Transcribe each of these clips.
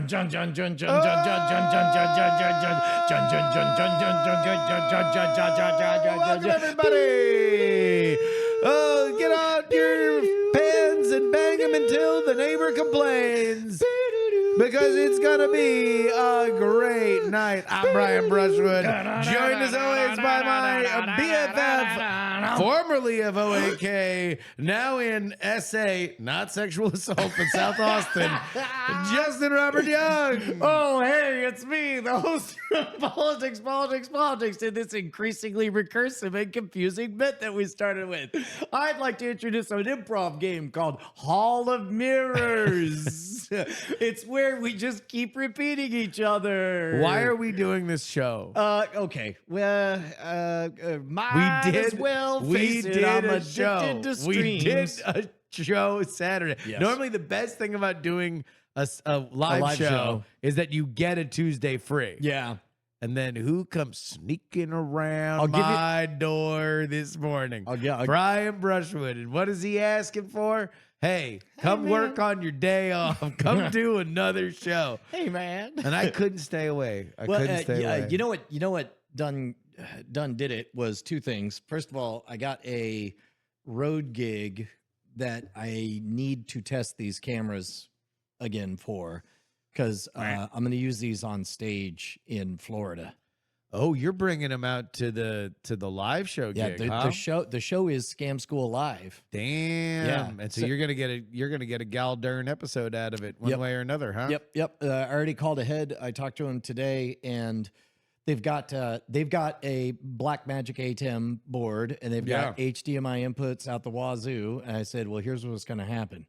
Welcome everybody. Get out your pens and bang them until the neighbor complains. Because it's going to be a great night. I'm Brian Brushwood. Joined as always by my BFF, formerly of OAK, now in SA, not sexual assault, but South Austin, Justin Robert Young. Oh, hey, it's me, the host of Politics, in this increasingly recursive and confusing bit that we started with. I'd like to introduce an improv game called Hall of Mirrors. It's where we just keep repeating each other. Why are we doing this show? Okay. Well, might as well face it, I'm addicted to streams. We did a show Saturday. Yes. Normally, the best thing about doing a live show is that you get a Tuesday free. Yeah. And then who comes sneaking around my door this morning? Brian Brushwood. And what is he asking for? Hey, come work on your day off. Come do another show. Hey, man. And I couldn't stay away. I couldn't stay away. You know what done did it was two things. First of all, I got a road gig that I need to test these cameras again for, because I'm going to use these on stage in Florida. Oh, you're bringing them out to the live show gig, the show is Scam School Live. Damn. Yeah. And so you're gonna get a Gal Dern episode out of it one way or another, huh? Yep. I already called ahead. I talked to him today, and they've got a Blackmagic ATEM board, and they've got HDMI inputs out the wazoo. And I said, well, here's what's going to happen.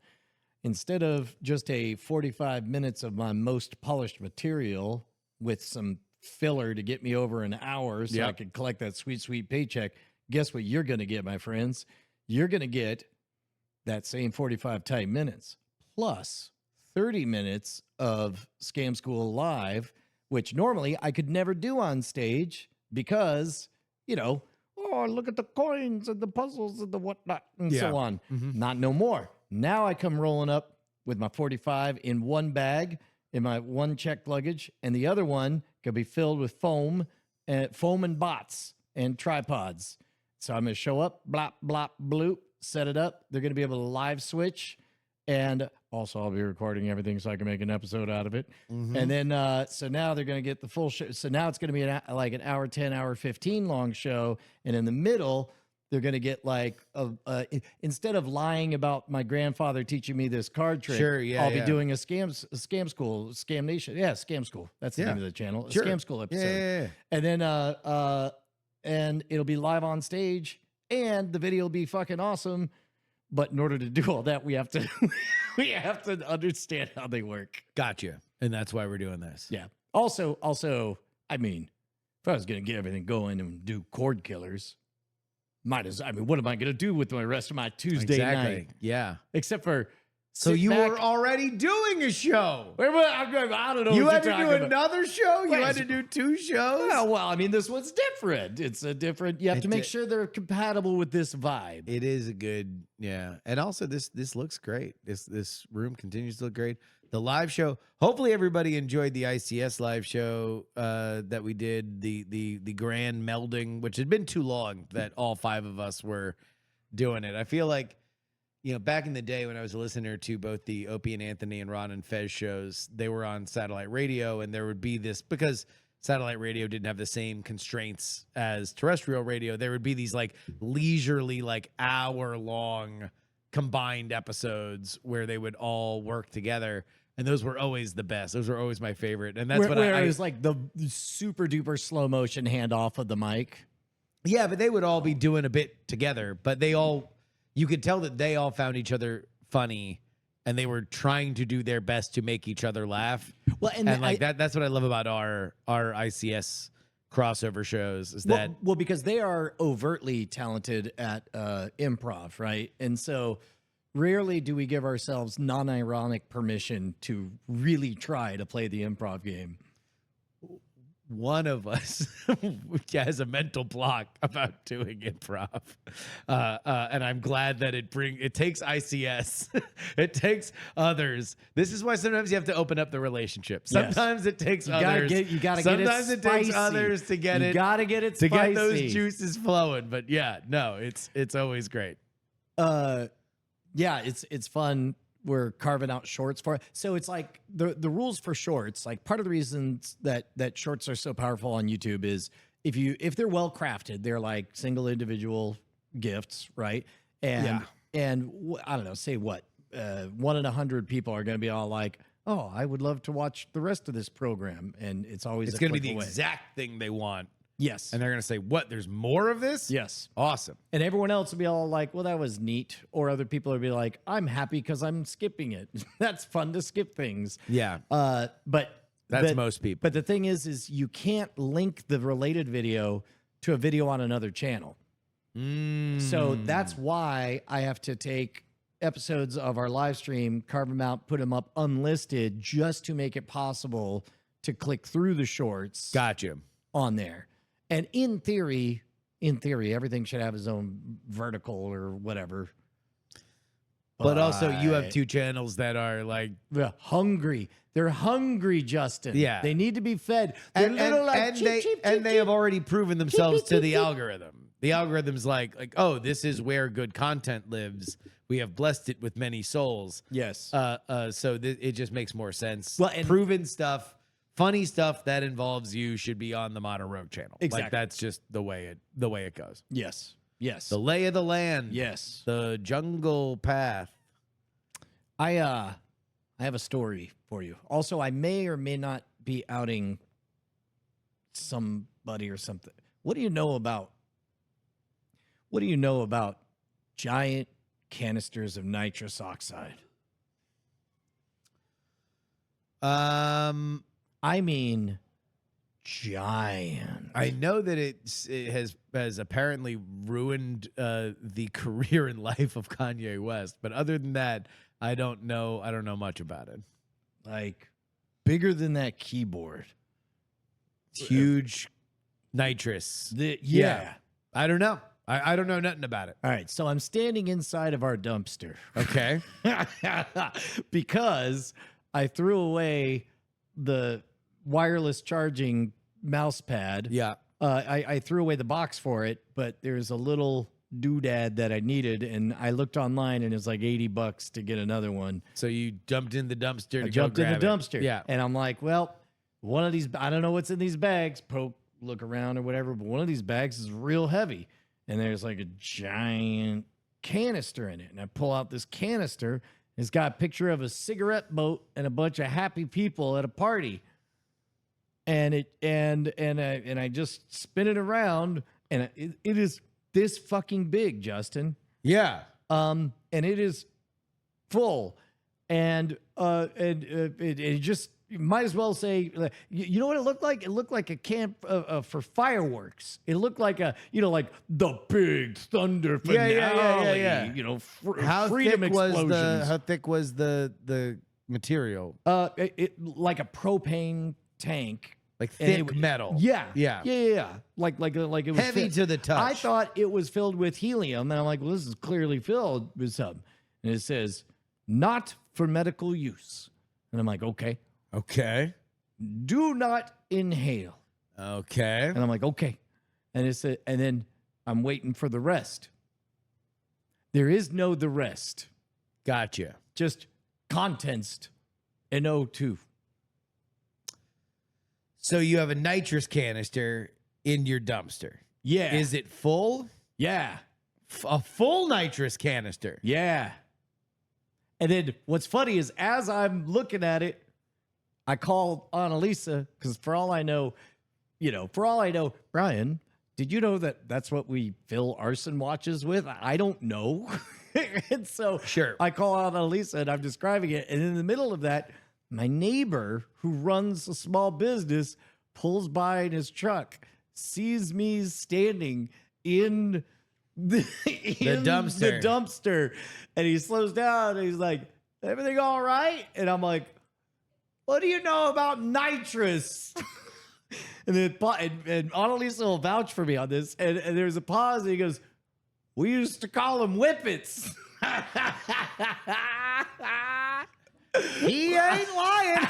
Instead of just a 45 minutes of my most polished material with some filler to get me over an hour so I could collect that sweet paycheck, guess what you're going to get, my friends? You're going to get that same 45 tight minutes plus 30 minutes of Scam School Live, which normally I could never do on stage because, look at the coins and the puzzles and the whatnot and so on. Mm-hmm. Not no more. Now I come rolling up with my 45 in one bag, in my one checked luggage, and the other one could be filled with foam and bots and tripods. So I'm going to show up, blop, blop, bloop, set it up. They're going to be able to live switch. And also I'll be recording everything so I can make an episode out of it. Mm-hmm. And then, so now they're going to get the full show. So now it's going to be like an hour 10, hour 15 long show. And in the middle, they're going to get like, instead of lying about my grandfather teaching me this card trick, I'll be doing a scam school, Scam Nation. Yeah, Scam School. That's the name of the channel. A Scam School episode. Yeah. And then, and it'll be live on stage, and the video will be fucking awesome. But in order to do all that, we have to understand how they work. Gotcha. And that's why we're doing this. Yeah. Also, I mean, if I was going to get everything going and do cord killers, what am I going to do with the rest of my Tuesday night? Yeah. Except for so you were already doing a show. I don't know. You had to do another show? You had to do two shows? Well, I mean, this one's different. It's a different. You have to make sure they're compatible with this vibe. It is a good, and also this looks great. This room continues to look great. The live show. Hopefully, everybody enjoyed the ICS live show that we did. The grand melding, which had been too long that all five of us were doing it. I feel like, back in the day when I was a listener to both the Opie and Anthony and Ron and Fez shows, they were on satellite radio, and there would be this, because satellite radio didn't have the same constraints as terrestrial radio, there would be these like leisurely, like hour-long combined episodes where they would all work together. And those were always the best. Those were always my favorite. And that's where it was like the super duper slow motion handoff of the mic. Yeah, but they would all be doing a bit together, but you could tell that they all found each other funny, and they were trying to do their best to make each other laugh. Well, and that's what I love about our ICS crossover shows is that because they are overtly talented at improv, right? And so rarely do we give ourselves non-ironic permission to really try to play the improv game. one of us has a mental block about doing improv, and I'm glad that it takes ICS, it takes others. This is why sometimes you have to open up the relationship. Yes. Sometimes it takes You others. you gotta get it Sometimes it takes spicy. others to get You it. gotta get it To spicy. get those juices flowing. But yeah, no, it's always great. Yeah, it's fun. We're carving out shorts for it. So it's like the rules for shorts, like part of the reasons that shorts are so powerful on YouTube is if they're well crafted, they're like single individual gifts, right? And I don't know, say what 1 in 100 people are going to be all like, oh, I would love to watch the rest of this program, and it's always It's going to click be the away. exact thing they want. Yes. And they're going to say, what? There's more of this? Yes. Awesome. And everyone else will be all like, well, that was neat. Or other people will be like, I'm happy because I'm skipping it. That's fun to skip things. Yeah. But That's most people. But the thing is you can't link the related video to a video on another channel. So that's why I have to take episodes of our live stream, carve them out, put them up unlisted just to make it possible to click through the shorts Gotcha. on there. And in theory, everything should have its own vertical or whatever. But also, you have two channels that are like, They're hungry. They're hungry, Justin. Yeah. They need to be fed. They're little like cheep, cheep, and cheep, they cheep. have already proven themselves cheep, to the cheep. algorithm. The algorithm's like, oh, this is where good content lives. We have blessed it with many souls. Yes. So it just makes more sense. Well, and- proven stuff, funny stuff that involves you should be on the Modern Rogue channel. Exactly. Like that's just the way it goes. Yes. Yes. The lay of the land. Yes. The jungle path. I have a story for you. Also, I may or may not be outing somebody or something. What do you know about giant canisters of nitrous oxide? I mean giant. I know that it has apparently ruined the career and life of Kanye West, but other than that, I don't know much about it. Like bigger than that keyboard. It's huge nitrous. Yeah. I don't know. I don't know nothing about it. All right, so I'm standing inside of our dumpster. Okay. Because I threw away the wireless charging mouse pad. Yeah. I threw away the box for it, but there's a little doodad that I needed, and I looked online, and it's like $80 to get another one. So you jumped in the dumpster. I jumped in the dumpster. Yeah. And I'm like, well, one of these, I don't know what's in these bags. Look around or whatever, but one of these bags is real heavy. And there's like a giant canister in it. And I pull out this canister. It's got a picture of a cigarette boat and a bunch of happy people at a party. And I just spin it around, and it is this fucking big, Justin. Yeah. And it is full, and it just, you might as well say, you know what it looked like? It looked like a camp for fireworks. It looked like like the big thunder finale. Yeah. You know, How freedom thick explosions. how thick was the material? It like a propane tank. Like And thick metal. Yeah. Yeah. Like it was Heavy to the touch. I thought it was filled with helium, and I'm like, well, this is clearly filled with something. And it says, not for medical use. And I'm like, okay. Okay. Do not inhale. Okay. And I'm like, okay. And it said, and then I'm waiting for the rest. There is no the rest. Gotcha. Just contents in O2. So you have a nitrous canister in your dumpster. Yeah. Is it full? Yeah. A full nitrous canister. Yeah. And then what's funny is as I'm looking at it, I call Annalisa because for all I know, Brian, did you know that that's what we fill arson watches with? I don't know. And so Sure. I call out Annalisa and I'm describing it. And in the middle of that, my neighbor who runs a small business pulls by in his truck, sees me standing in the dumpster, and he slows down and he's like, everything all right? And I'm like, what do you know about nitrous? And then and Annalisa will vouch for me on this. And there's a pause, and he goes, "We used to call them whippets." He ain't lying.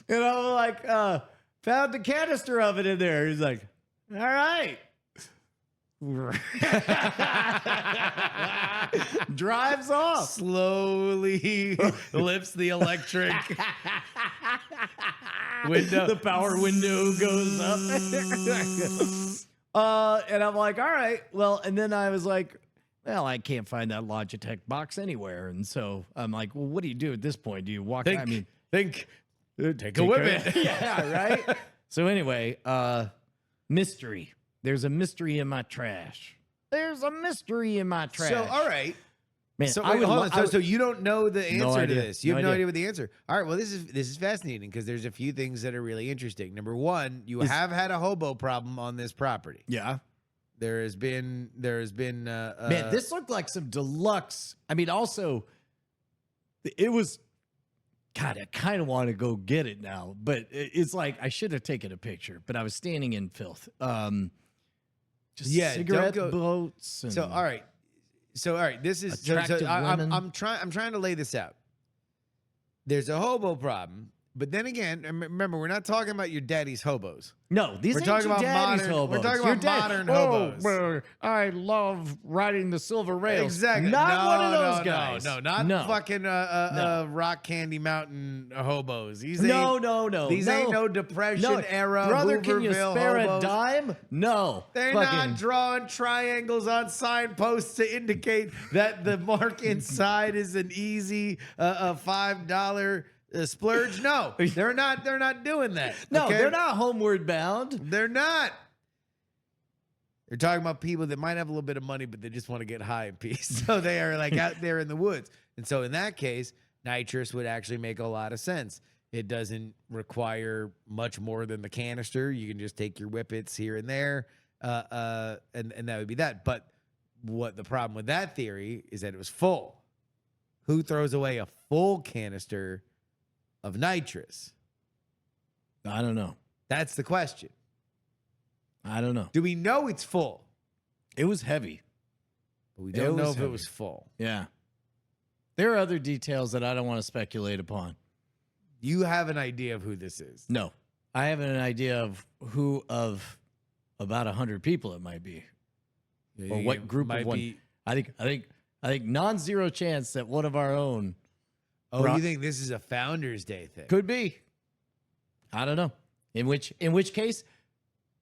And I'm like, found the canister of it in there. He's like, all right. Drives off. Slowly lifts the electric window. The power window goes up. And I'm like, all right. Well, and then I was like, well, I can't find that Logitech box anywhere. And so I'm like, well, what do you do at this point? Do you walk? Think, I mean, take a whippet. Yeah, right. So anyway, mystery. There's a mystery in my trash. There's a mystery in my trash. So, all right. Man, So, I wait, would hold lo- on. I So, would- so you don't know the No answer to idea. this. You have No no idea. idea what the answer. All right. Well, this is fascinating because there's a few things that are really interesting. Number one, you have had a hobo problem on this property. Yeah. There has been Man, this looked like some deluxe. I mean, also, it was. God, I kind of want to go get it now, but it's like I should have taken a picture, but I was standing in filth. Just Yeah, don't cigarette go- boats. And So all right. So all right, this is so Attractive women. I'm trying to lay this out. There's a hobo problem, but then again, remember, we're not talking about your daddy's hobos. No, these We're ain't talking your about daddy's modern- hobos. we're talking Your about dad- modern hobos. Oh, I love riding the silver rails. Exactly. Not No, one of no, those no, guys. No, not No. fucking No. Rock Candy Mountain hobos. These No, ain't, no. These ain't no Depression era Brother, can you Hooverville spare hobos. a dime? No. They're Fucking- not drawing triangles on signposts to indicate that the mark inside is an easy $5 splurge. No, they're not. They're not doing that. No, okay? they're not homeward bound. They're not. They're talking about people that might have a little bit of money, but they just want to get high in peace. So they are like out there in the woods. And so in that case, nitrous would actually make a lot of sense. It doesn't require much more than the canister. You can just take your whippets here and there, and that would be that. But what the problem with that theory is that it was full. Who throws away a full canister of nitrous? I don't know. That's the question. I don't know. Do we know it's full? It was heavy. But we It don't know was if it heavy. was full. Yeah. There are other details that I don't want to speculate upon. You have an idea of who this is. No. I have an idea of who of about 100 people it might be. Or what group might of one. be. I think non-zero chance that one of our own Oh, Ro- you think this is a Founders Day thing? could be. I don't know. In which case,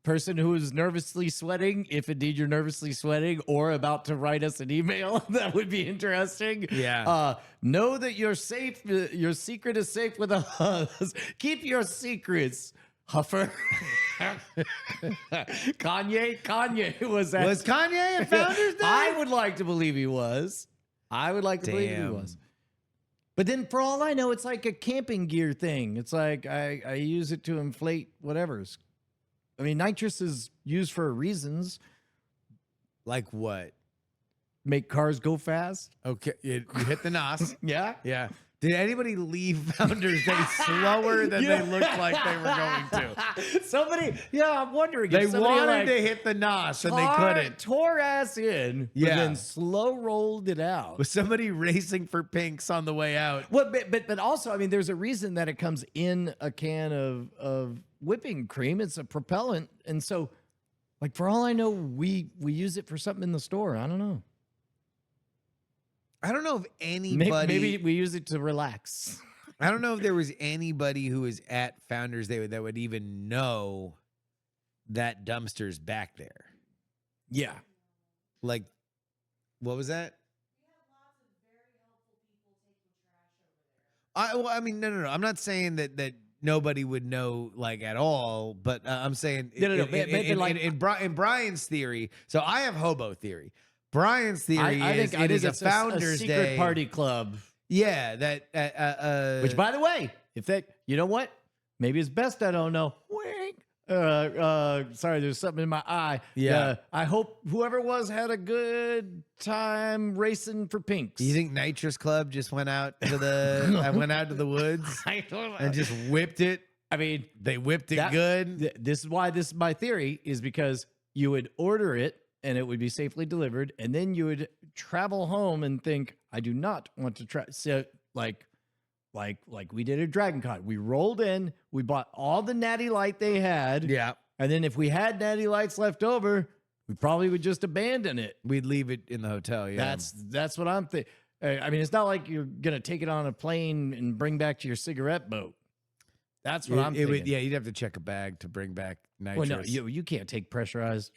person who is nervously sweating, if indeed you're nervously sweating or about to write us an email, that would be interesting. Yeah. Know that you're safe. Your secret is safe with us. Keep your secrets, Huffer. Kanye was at. Was Kanye at Founders Day? I would like to believe he was. I would like to believe he Damn. was. But then, for all I know, it's like a camping gear thing. It's like I use it to inflate whatever's. I mean, nitrous is used for reasons. Like what? Make cars go fast. Okay, you hit the nos. Yeah. Yeah. Did anybody leave Founders Day slower than Yeah. they looked like they were going to? Somebody, yeah, I'm wondering. They if somebody, wanted like, to hit the nos and they tore- couldn't. Tore ass in, but Yeah. then slow rolled it out. Was somebody racing for pinks on the way out? Well, but also, I mean, there's a reason that it comes in a can of whipping cream. It's a propellant, and so, like, for all I know, we use it for something in the store. I don't know. I don't know if anybody. Maybe we use it to relax. I don't know if there was anybody who was at Founders Day that would even know that dumpster's back there. Yeah. Like, what was that? I mean, no. I'm not saying that nobody would know, like, at all, but I'm saying No. in Brian's theory. So I have hobo theory. Brian's theory I is think it is a it's Founders secret Day party club. Yeah, that Which, by the way, if that, you know what? Maybe it's best I don't know. Wink. Sorry, there's something in my eye. Yeah. I hope whoever it was had a good time racing for pinks. you think Nitrous Club just went out to the woods I don't know. and just whipped it? I mean, They whipped it good. this is why this is my theory, is because you would order it and it would be safely delivered, and then you would travel home and think, I do not want to try. So like we did at Dragon Con. We rolled in, we bought all the Natty Light they had. Yeah. And then if we had Natty Lights left over, we probably would just abandon it. We'd leave it in the hotel. Yeah. That's what I'm thinking. I mean, it's not like you're gonna take it on a plane and bring back to your cigarette boat. That's what I'm thinking. You'd have to check a bag to bring back nitrous. Well, no, you can't take pressurized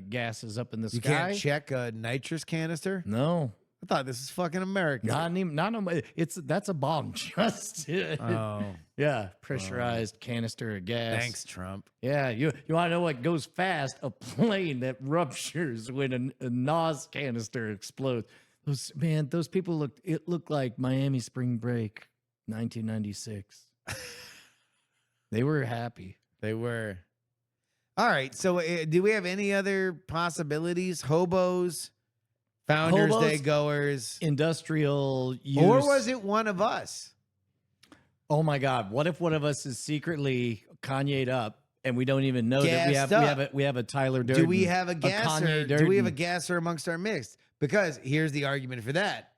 gases up in the You sky. can't check a nitrous canister? No, I thought this is fucking America. that's a bomb, Justin. Oh, Yeah, pressurized canister of gas. thanks, Trump. Yeah, you want to know what goes fast? A plane that ruptures when a NOS canister explodes. Those people looked like Miami Spring Break, 1996. They were happy. They were. All right. So, do we have any other possibilities? Hobos, Founders Day goers, Industrial use. or was it one of us? Oh my God! What if one of us is secretly Kanye'd up and we don't even know that Gassed we have a Tyler Durden? Do we have a gasser? Kanye Do we have a Durden. gasser amongst our mix? Because here's the argument for that.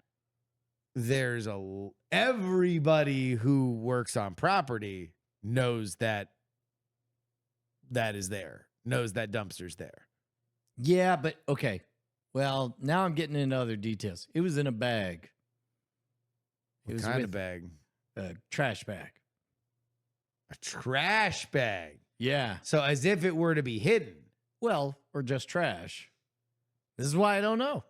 There's everybody who works on property knows that is there, knows that dumpster's there. Yeah, but okay. Well, now I'm getting into other details. It was in a bag. It What was kind with of bag? a trash bag. A trash bag. Yeah. So as if it were to be hidden. Well, or just trash. This is why I don't know.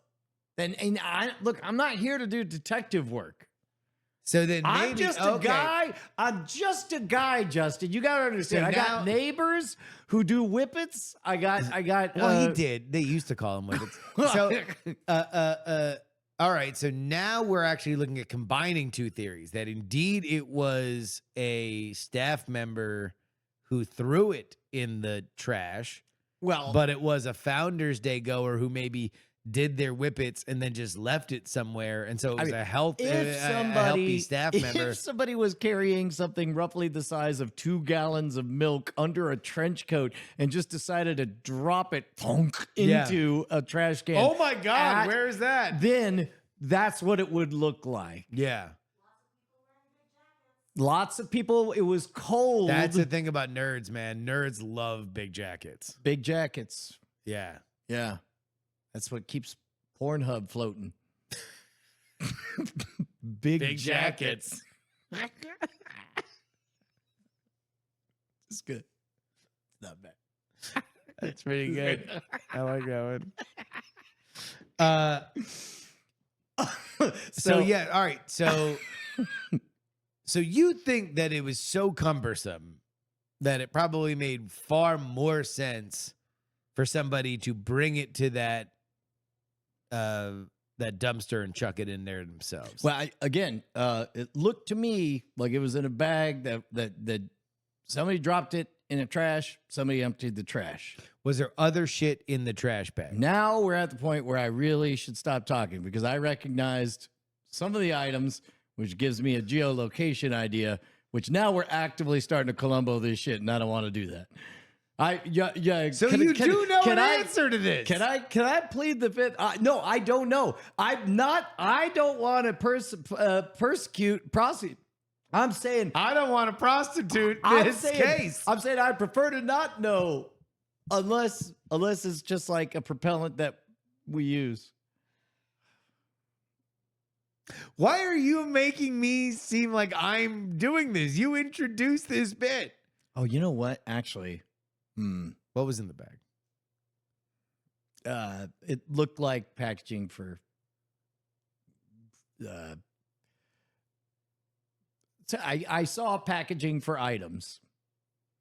And look, I'm not here to do detective work. So then maybe, I'm just a guy. I'm just a guy, Justin. You gotta understand. So I now- got neighbors who do whippets. I got. Well, he did. They used to call him whippets. So, all right. So now we're actually looking at combining two theories. That indeed it was a staff member who threw it in the trash, Well, but it was a Founders Day goer who maybe did their whippets and then just left it somewhere, and so it was a healthy staff member. If somebody was carrying something roughly the size of 2 gallons of milk under a trench coat and just decided to drop it into a trash can, Oh my God, where is that? then that's what it would look like. Yeah, Lots of people. It was cold. that's the thing about nerds, man. Nerds love big jackets. Big jackets. Yeah. Yeah. That's what keeps Pornhub floating. Big jackets. It's good. It's not bad. That's pretty good. I like that one. So yeah, all right. So you think that it was so cumbersome that it probably made far more sense for somebody to bring it to that dumpster and chuck it in there themselves. Well, it looked to me like it was in a bag that somebody dropped it in a trash. Somebody emptied the trash. Was there other shit in the trash bag? Now we're at the point where I really should stop talking because I recognized some of the items, which gives me a geolocation idea, which now we're actively starting to Columbo this shit, and I don't want to do that. So you do know an answer to this. Can I plead the fifth? No, I don't know. I don't want to prosecute. I'm saying I don't want to prostitute this case. I'm saying I prefer to not know unless it's just like a propellant that we use. Why are you making me seem like I'm doing this? You introduced this bit. Oh, you know what? Actually, What was in the bag? it looked like packaging for. I saw packaging for items.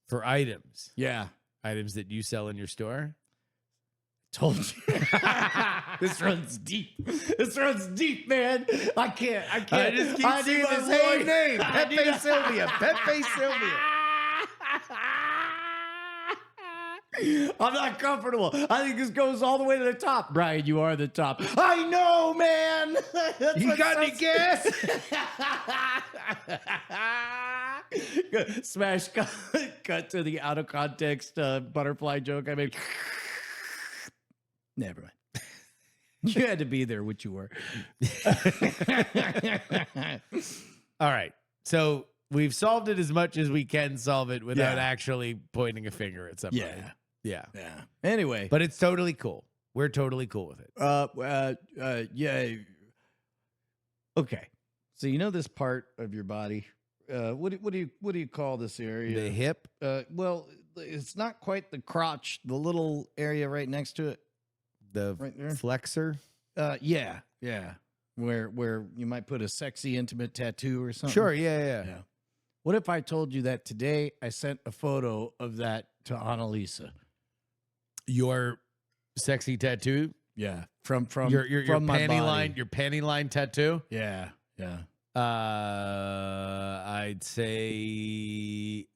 For items. Yeah, Items that you sell in your store? told you. This runs deep. This runs deep, man. I can't. I just keep I seeing need this my one voice. name. I Pepe need- Sylvia. Pepe Sylvia. I'm not comfortable. I think this goes all the way to the top. Brian, you are the top. I know, man. That's You what got any sounds- gas? Smash cut to the out of context butterfly joke I made. Never mind. You had to be there, which you were. All right. So we've solved it as much as we can solve it without Yeah. actually pointing a finger at somebody. Yeah. Yeah. Yeah. Anyway. But it's totally cool. We're totally cool with it. Yeah. Okay. So you know this part of your body. What do you call this area? The hip. Well, it's not quite the crotch. The little area right next to it. The Right there. flexor. Yeah. Where you might put a sexy intimate tattoo or something. Sure. Yeah. Yeah. What if I told you that today I sent a photo of that to Annalisa? Your sexy tattoo. Yeah. From Your from my panty body. line. Your panty line tattoo. Yeah. I'd say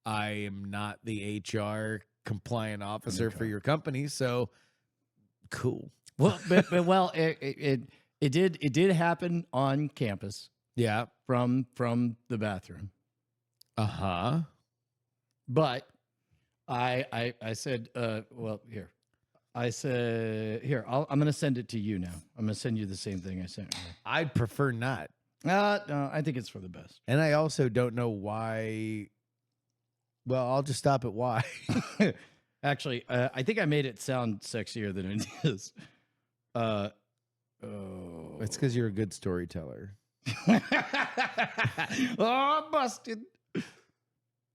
I am not the HR compliant officer for your company, so cool. Well, it did happen on campus Yeah. from the bathroom. Uh-huh. But I said, well, here. I said, here, I'm going to send it to you now. I'm going to send you the same thing I sent her. I'd prefer not. No, I think it's for the best. And I also don't know why. Well, I'll just stop at why. Actually, I think I made it sound sexier than it is. It's because you're a good storyteller. Oh, busted.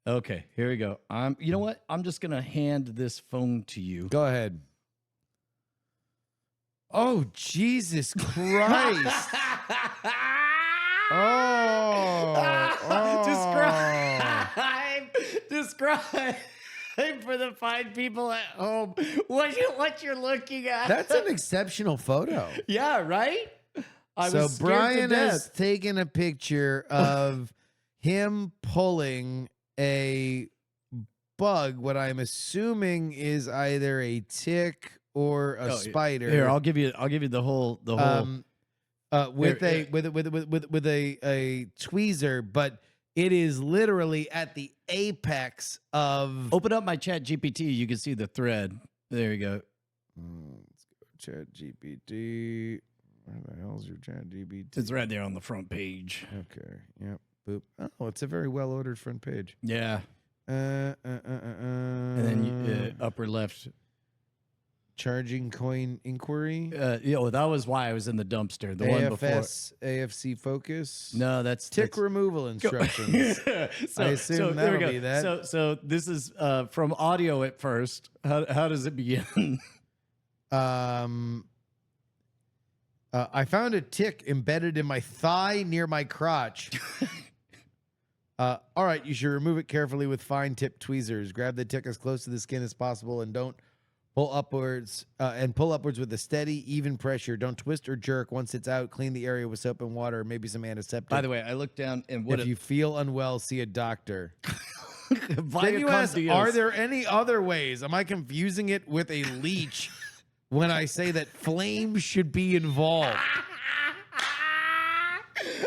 Okay, here we go. You know what? I'm just gonna hand this phone to you. Go ahead. Oh, Jesus Christ. Describe for the fine people at home what you're looking at. That's an exceptional photo. Yeah, right? I So was scared Brian to has death. taken a picture of him pulling a bug, what I'm assuming is either a tick or a spider. Here, I'll give you the whole with Here, a tweezer, but it is literally at the apex of Open up my Chat GPT. You can see the thread. There you go. Let's go Chat GPT. Where the hell is your Chat GPT? It's right there on the front page. Okay. Yep. Boop. Oh, it's a very well ordered front page. Yeah. And And then upper left. charging coin inquiry. That was why I was in the dumpster. The one before. AFC focus. No, that's Tick removal instructions. I assume there we that'll go. be that. So this is from audio at first. How does it begin? I found a tick embedded in my thigh near my crotch. All right, you should remove it carefully with fine tip tweezers. Grab the tick as close to the skin as possible and don't pull upwards with a steady, even pressure. Don't twist or jerk. Once it's out, clean the area with soap and water, or maybe some antiseptic. By the way, I looked down and if you feel unwell, see a doctor. Vaya Then you con ask, Dios. are there any other ways? Am I confusing it with a leech when I say that flames should be involved?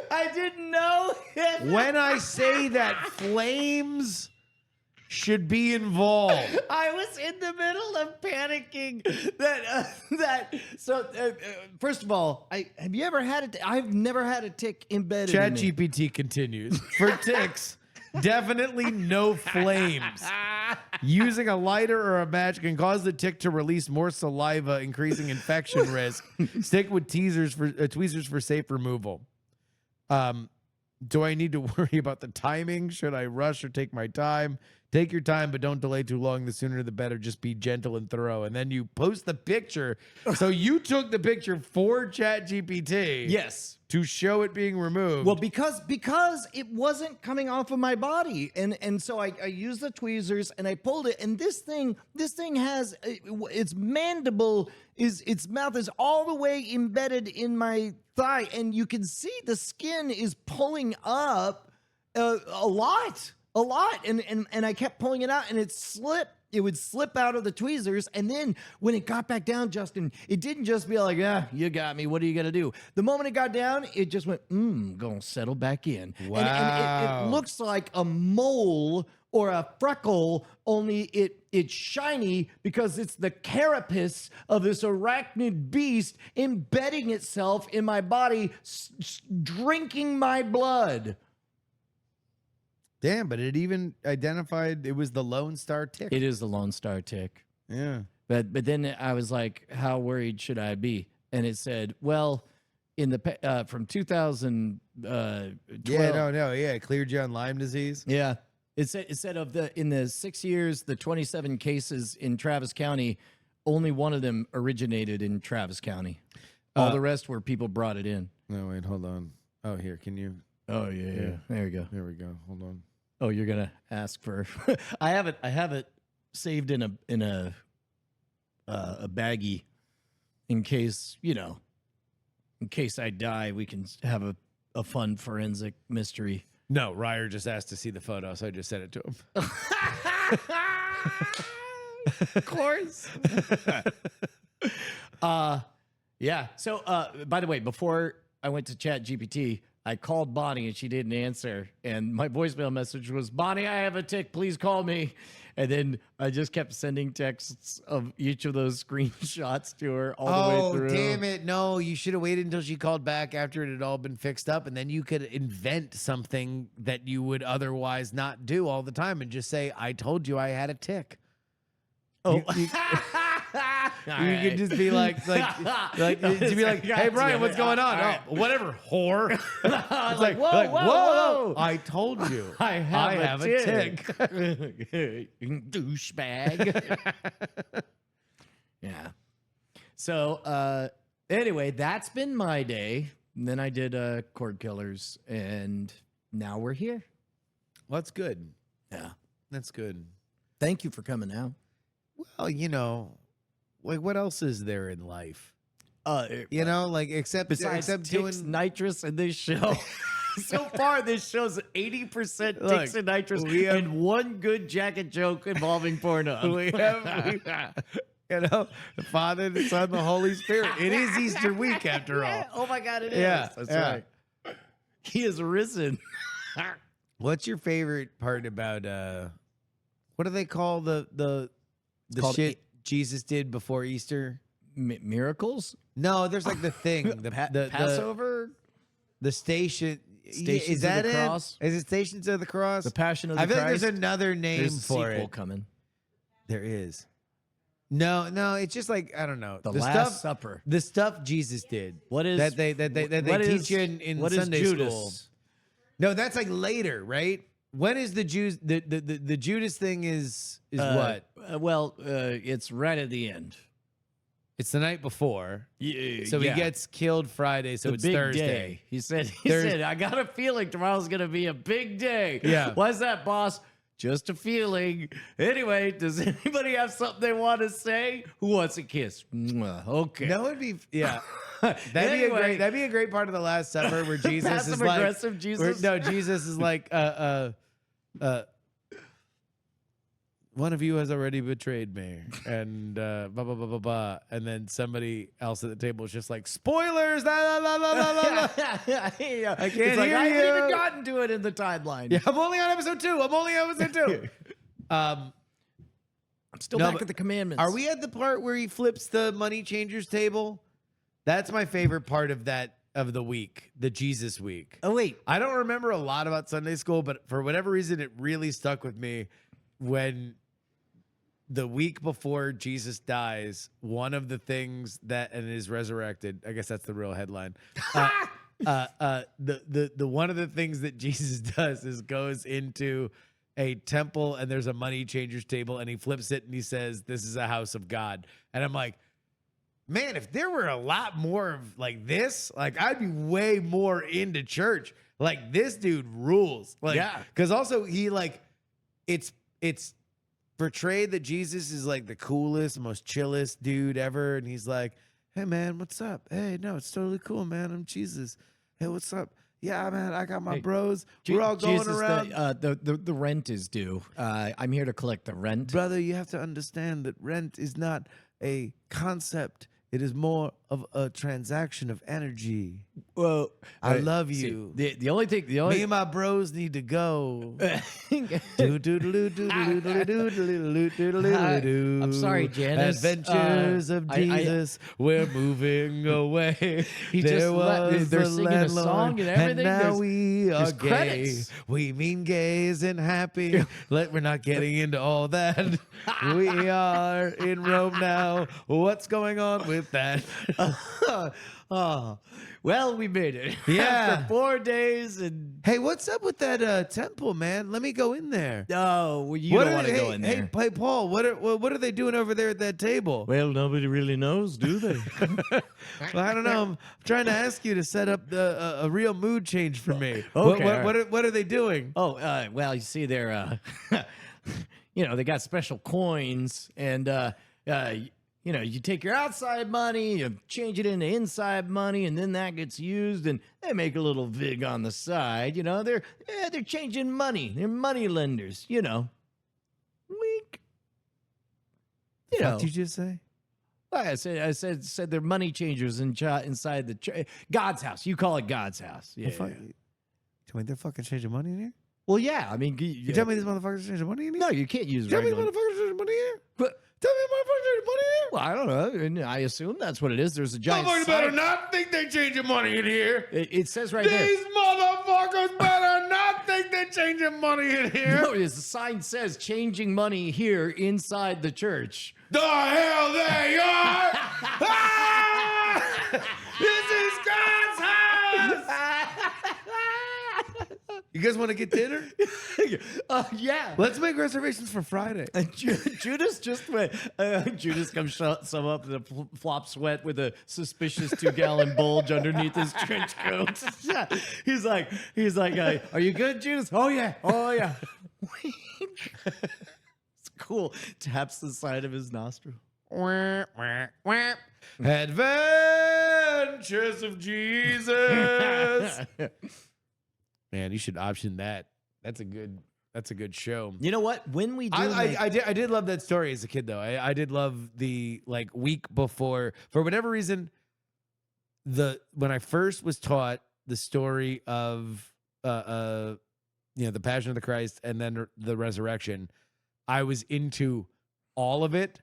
I didn't know. When I say that flames should be involved. I was in the middle of panicking first of all, have you ever had it? I've never had a tick embedded in me. ChatGPT continues. For ticks, definitely no flames. Using a lighter or a match can cause the tick to release more saliva, increasing infection risk. Stick with tweezers for safe removal. Do I need to worry about the timing? Should I rush or take my time? Take your time, but don't delay too long. The sooner the better. Just be gentle and thorough. And then you post the picture. So you took the picture for ChatGPT. Yes. To show it being removed. Well, because it wasn't coming off of my body, and so I used the tweezers and I pulled it, and this thing has its mandible its mouth is all the way embedded in my thigh, and you can see the skin is pulling up a lot, and I kept pulling it out, and it slipped it would slip out of the tweezers. And then when it got back down, Justin, it didn't just be like, yeah, you got me. What are you going to do? The moment it got down, it just went, gonna settle back in. Wow. And it looks like a mole or a freckle, only it's shiny because it's the carapace of this arachnid beast embedding itself in my body, drinking my blood. Damn, but it even identified it was the Lone Star tick. It is the Lone Star tick. Yeah. But then I was like, how worried should I be? And it said, well, in the from 2012. Yeah, it cleared you on Lyme disease. Yeah. It said in the 6 years, the 27 cases in Travis County, only one of them originated in Travis County. All the rest were people brought it in. No, wait, hold on. Oh, here, can you? Oh yeah. There you go. There we go. Hold on. Oh, you're gonna ask for? I have it saved in a baggie in case in case I die, we can have a fun forensic mystery. No, Ryer just asked to see the photo, so I just sent it to him. Of course. Yeah. So, by the way, before I went to ChatGPT, I called Bonnie and she didn't answer. And my voicemail message was, Bonnie, I have a tick. Please call me. And then I just kept sending texts of each of those screenshots to her all the way through. Oh, damn it. No, you should have waited until she called back after it had all been fixed up. And then you could invent something that you would otherwise not do all the time and just say, I told you I had a tick. Oh, You could just be like, to be like, hey, Brian, what's going on? Right. Oh, whatever, whore. It's like, whoa. I told you. I have a tick. Douchebag. Yeah. So, anyway, that's been my day. And then I did Cord Killers, and now we're here. Well, that's good. Yeah. That's good. Thank you for coming out. Well, like what else is there in life? Except besides ticks, doing nitrous in this show. So far, this show's 80% ticks and nitrous, and one good jacket joke involving Pornhub. We have, the Father, the Son, the Holy Spirit. It is Easter week after all. Oh my God, it is. Yeah, That's yeah. right. He is risen. What's your favorite part about what do they call the called shit Jesus did before Easter? Miracles? No, there's like the thing, the Passover? the station. Stations Is that of the it? Cross? Is it Stations of the Cross? The Passion of the I feel Christ? like there's another name There's a for sequel it. coming. There is. No, it's just like I don't know. The Last stuff, Supper. The stuff Jesus did. What is that they teach you in what is Sunday Judas? school? No, that's like later, right? When is the Jews the Judas thing is what? It's right at the end. It's the night before. Yeah, So he gets killed Friday, so the it's big Thursday. day. He said, I got a feeling tomorrow's going to be a big day. Yeah. Why's that, boss? Just a feeling. Anyway, does anybody have something they want to say? Who wants a kiss? Mwah. Okay. That would be that'd Anyway. be a great part of the Last Supper where Jesus is Passive like aggressive Jesus? Jesus is like one of you has already betrayed me, and blah blah blah blah blah, and then somebody else at the table is just like spoilers. La, la, la, la, la, la. I can't hear I haven't you. even gotten to it in the timeline. Yeah, I'm only on episode 2. I'm still No, back but at the commandments. Are we at the part where he flips the money changers table? That's my favorite part of the week, the Jesus week. Oh, wait. I don't remember a lot about Sunday school, but for whatever reason, it really stuck with me when the week before Jesus dies, one of the things that and is resurrected, I guess that's the real headline. The one of the things that Jesus does is goes into a temple and there's a money changers table and he flips it and he says, "This is a house of God." And I'm like, man, if there were a lot more of like this, like I'd be way more into church. Like this dude rules. Like, Yeah. because also he like it's portrayed that Jesus is like the coolest, most chillest dude ever, and he's like, "Hey man, what's up? Hey, no, it's totally cool, man. I'm Jesus. Hey, what's up? Yeah, man, I got my Hey, bros. We're all going Jesus, around. the rent is due. I'm here to collect the rent. Brother, you have to understand that rent is not a concept. It is more of a transaction of energy. Well, I love see, you. the only thing, the Me only and my bros need to go. I'm sorry, Janice. Adventures of Jesus. We're moving away. They're singing a song and everything. now There's- we are there's gay. credits. We mean gays and happy. We're not getting into all that. We are in Rome now. What's going on with that? Oh, well, we made it. Yeah. After 4 days and Hey, what's up with that temple, man? Let me go in there. no, well, you don't want to go in there. Hey, Paul, what are they doing over there at that table? Well, nobody really knows, do they? Well, I don't know. I'm trying to ask you to set up a real mood change for me. Okay. What are they doing? Oh, well, you see, they're, they got special coins, and you take your outside money, you change it into inside money, and then that gets used, and they make a little vig on the side. They're changing money. They're money lenders. Wink. What did you just say? I said they're money changers inside the God's house. You call it God's house. Yeah. Tell me they're fucking changing money in here? Well, yeah. I mean, You tell me these motherfuckers are changing money in here? no, you can't use Tell me these regular. motherfuckers are changing money in here? But Tell me these motherfuckers are changing money in here? well, I don't know. And I assume that's what it is. There's a giant. Motherfuckers better sign. not think they're changing money in here. It says right there. These motherfuckers better not think they're changing money in here. No, the sign says changing money here inside the church. The hell they are! Ah! This is God's house! You guys want to get dinner? Yeah. Let's make reservations for Friday. And Judas just went. Judas comes sum up in a flop sweat with a suspicious 2-gallon bulge underneath his trench coat. Yeah. He's like, are you good, Judas? Oh yeah, It's cool. Taps the side of his nostril. Adventures of Jesus. Man, you should option that. That's a good show. You know what? When we do, I did love that story as a kid though. I did love the week before, for whatever reason, when I first was taught the story of the Passion of the Christ and then the resurrection, I was into all of it.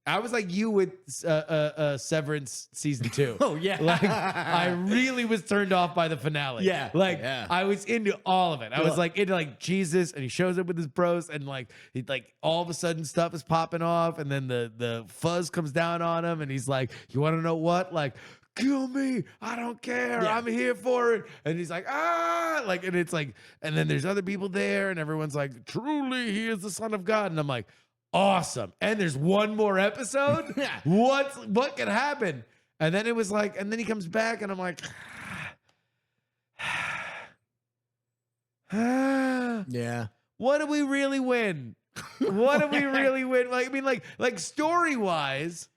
I was like you with Severance season 2. Oh yeah, I really was turned off by the finale. Yeah, yeah. I was into all of it. I was Well- into Jesus, and he shows up with his bros, and he all of a sudden stuff is popping off, and then the fuzz comes down on him, and he's like, "You want to know what? Kill me! I don't care. Yeah. I'm here for it." And he's like, "Ah!" And it's and then there's other people there, and everyone's like, "Truly, he is the Son of God," and I'm like, awesome. And there's one more episode. What could happen? And then it was and then he comes back, and I'm like, yeah. what do we really win? What do we really win? Story wise,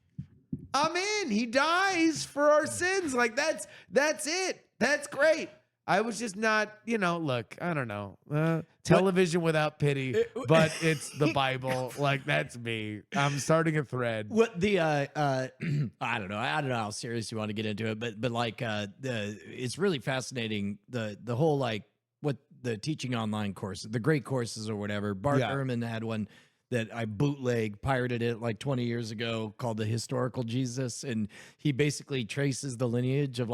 I'm in. He dies for our sins. That's it. That's great. I was just not, look, I don't know. Television without pity, but it's the Bible. That's me. I'm starting a thread. What the I don't know. I don't know how serious you want to get into it, but it's really fascinating the whole what the teaching online course, the great courses or whatever. Bart Ehrman had one that I pirated it 20 years ago called The Historical Jesus, and he basically traces the lineage of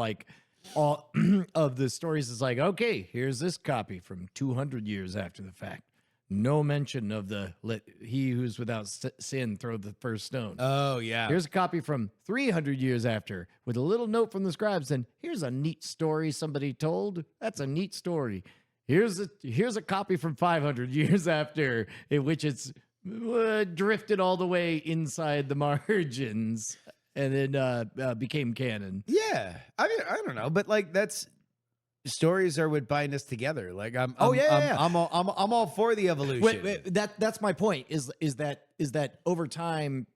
all of the stories. Is okay, here's this copy from 200 years after the fact. No mention of let he who's without sin throw the first stone. Oh, yeah. Here's a copy from 300 years after with a little note from the scribes. And here's a neat story somebody told. That's a neat story. Here's a copy from 500 years after, in which it's drifted all the way inside the margins and then became canon. Yeah. I mean, I don't know, but that's stories are what bind us together. I'm all for the evolution. Wait, that's my point. Is that over time,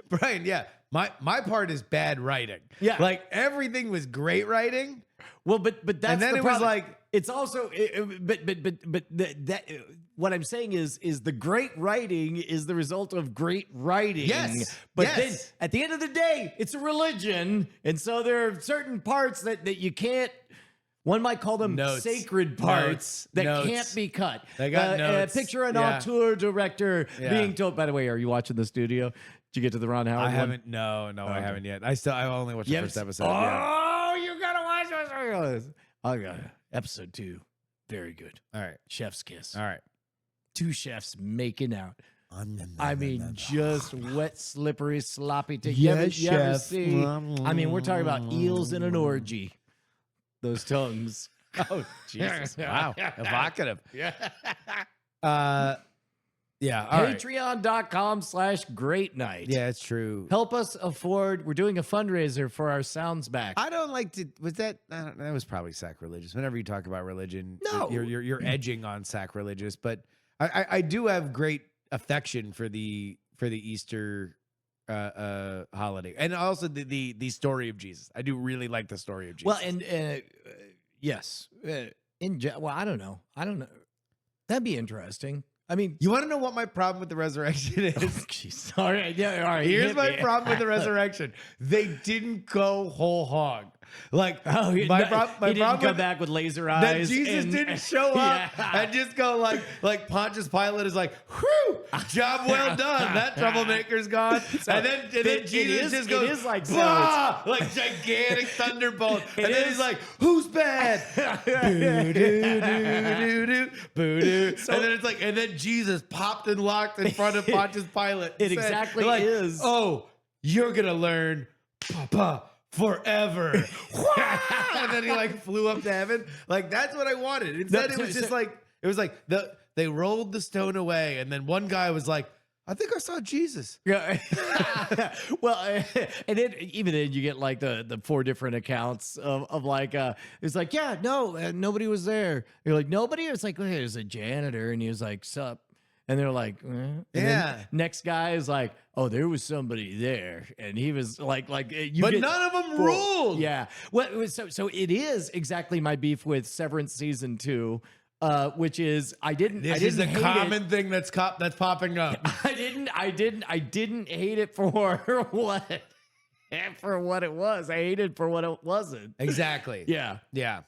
Brian, yeah. My part is bad writing. Yeah. Everything was great writing, Well, but that's And then the it was problem. like, It's also, what I'm saying is the great writing is the result of great writing. Yes, But yes. then at the end of the day, it's a religion. And so there are certain parts that you can't, one might call them Notes. sacred parts that Notes. can't be cut. They got notes. Picture an Yeah. auteur director Yeah. being told, by the way, are you watching the studio? Did you get to the Ron Howard I one? haven't. No, I haven't yet. I only watched the Yes. first episode. Yeah. Oh, you gotta watch this. Oh, God. Episode 2. Very good. All right. Chef's kiss. All right. 2 chefs making out. I mean, just wet, slippery, sloppy. You ever see? I mean, we're talking about eels in an orgy. Those tongues. Oh, Jesus. Wow. Evocative. Yeah. Yeah. All right. Patreon.com/great night. Yeah, it's true. Help us afford. We're doing a fundraiser for our sounds back. I don't like to. Was that? That was probably sacrilegious. Whenever you talk about religion, No. you're edging on sacrilegious. But I do have great affection for the Easter holiday, and also the story of Jesus. I do really like the story of Jesus. Well, and yes, well, I don't know. That'd be interesting. I mean, you want to know what my problem with the resurrection is? jeez. All right, yeah, all right. Here's hit my me. problem with the resurrection. They didn't go whole hog. Like, Oh, my he problem didn't come with back with laser that eyes. Jesus and- didn't show up Yeah. and just go like Pontius Pilate is like, whew, job well done. That troublemaker's gone. and then it Jesus is- just it goes, is like so. bah, like gigantic thunderbolt. And then he's is. like, who's bad? Boo-doo-doo-doo-doo, boo-doo. And then it's like, and then Jesus popped and locked in front of Pontius Pilate. It and said, exactly like, is. Oh, you're gonna learn, Papa. Forever. And then he like flew up to heaven. Like that's what I wanted. Instead, it was just like they rolled the stone away, and then one guy was like, I think I saw Jesus. Yeah. Well, and then even then you get like the 4 different accounts of like it's like, yeah, no, nobody was there. You're like, nobody? It's like, well, there's a janitor, and he was like, sup. And they're like, And then Yeah. next guy is like, oh, there was somebody there, and he was like you. But get none of them full- ruled. Yeah. Well, so it is exactly my beef with Severance season 2, which is I didn't This is a hate common thing that's popping up. it. I didn't hate it for what it was. I hated for what it wasn't. Exactly. Yeah. Yeah.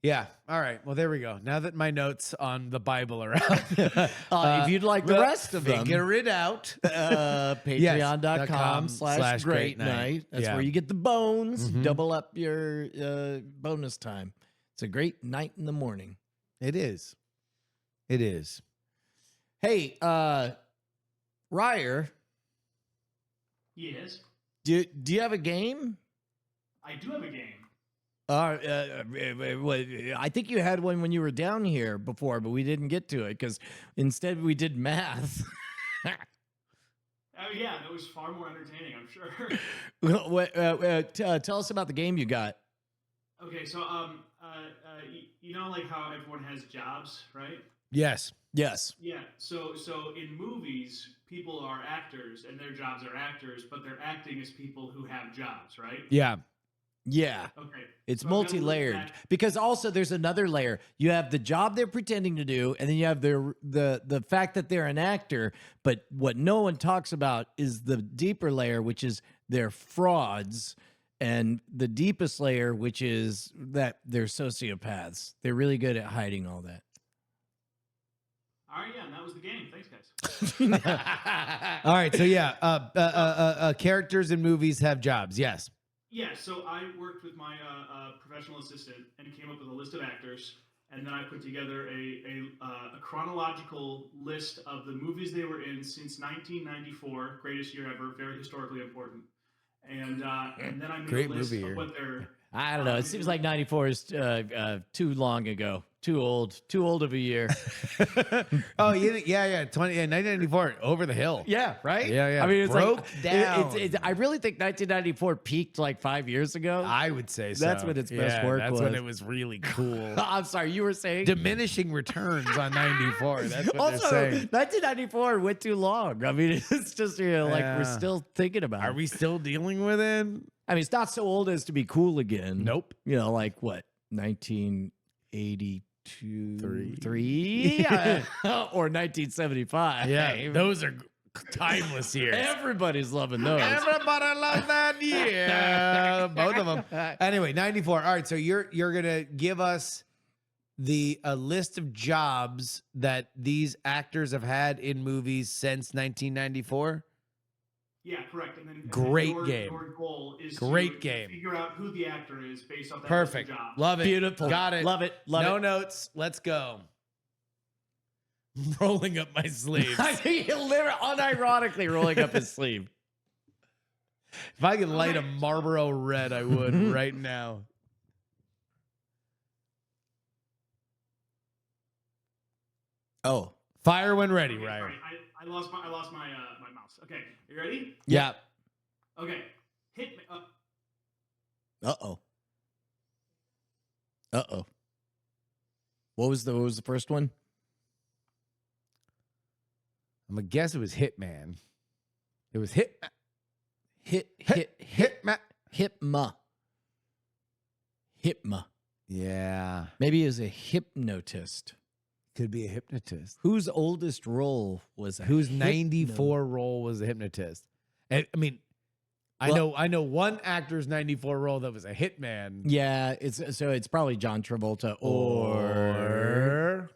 Yeah. All right. Well, there we go. Now that my notes on the Bible are out, If you'd like the well, rest of them, figure it out. Patreon.com/great night. That's Yeah. where you get the bones. Mhm. Double up your bonus time. It's a great night in the morning. It is. It is. Hey, Ryer, Yes, do you have a game? I do have a game. I think you had one when you were down here before, but we didn't get to it because instead we did math. Oh yeah, that was far more entertaining, I'm sure. Tell us about the game you got. Okay, so you know like how everyone has jobs, right? Yes. Yes. Yeah. So in movies, people are actors and their jobs are actors, but they're acting as people who have jobs, right? Yeah. Yeah. Okay. It's So I'm gonna look multi-layered back- because also there's another layer. You have the job they're pretending to do, and then you have the fact that they're an actor. But what no one talks about is the deeper layer, which is they're frauds, and the deepest layer, which is that they're sociopaths. They're really good at hiding all that. All right, yeah, and that was the game. Thanks, guys. All right. So yeah, characters in movies have jobs. Yes. Yeah, so I worked with my professional assistant and came up with a list of actors, and then I put together a chronological list of the movies they were in since 1994, greatest year ever, very historically important. And then I made Great a list movie of year. what their I don't know. It seems like 94 is too long ago. Too old of a year. Oh, yeah. 1994, over the hill. Yeah, right? Yeah, yeah. I mean, it's Broke like, down. I really think 1994 peaked like 5 years ago. I would say so. That's when its best work That's was. when it was really cool. I'm sorry, you were saying? Diminishing returns on 94. That's what Also, they're saying. 1994 went too long. I mean, it's just, like we're Yeah. still thinking about Are it. we still dealing with it? I mean, it's not so old as to be cool again. Nope. You know, like what, 1982, Three. or 1975. Yeah, those are timeless years. Everybody's loving those. Everybody loves that year. Both of them. Anyway, 94. All right, so you're gonna give us a list of jobs that these actors have had in movies since 1994. Yeah, correct. And then Great your, game. Your goal is Great to game. figure out who the actor is based off that Perfect. job. Love it. Beautiful. Got it. Love it. Love no it. notes. Let's go. Rolling up my sleeves. I think he literally unironically rolling up his sleeve. If I could light a Marlboro Red, I would right now. Oh. Fire when ready, Okay, Ryan. sorry, I lost my my mouse. Okay, you ready? Yeah. Okay, hit me. Uh-oh. Uh-oh. What was the first one? I'm gonna guess it was Hitman. It was Hitman. Hipma. Yeah. Maybe he was a hypnotist. Could be a hypnotist. Whose oldest role was a Whose hypno- 94 role was a hypnotist? And, I mean, I know one actor's 94 role that was a hitman. Yeah, it's probably John Travolta or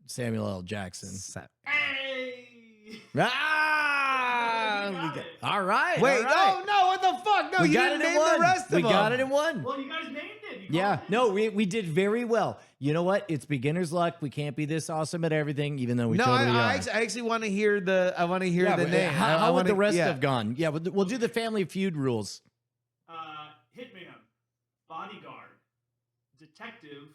Samuel L. Jackson. Hey! Ah! You got it. All right. Wait, all right. no, what the fuck? No, We you got didn't it in name one. the rest of them. We got it in one. Well, you guys named it. You Yeah, called it. no, we did very well. You know what? It's beginner's luck. We can't be this awesome at everything, even though we No, totally are. I actually want to hear the. I want to hear the name. How would the rest yeah. have gone? Yeah, we'll do the Family Feud rules. Hitman, bodyguard, detective,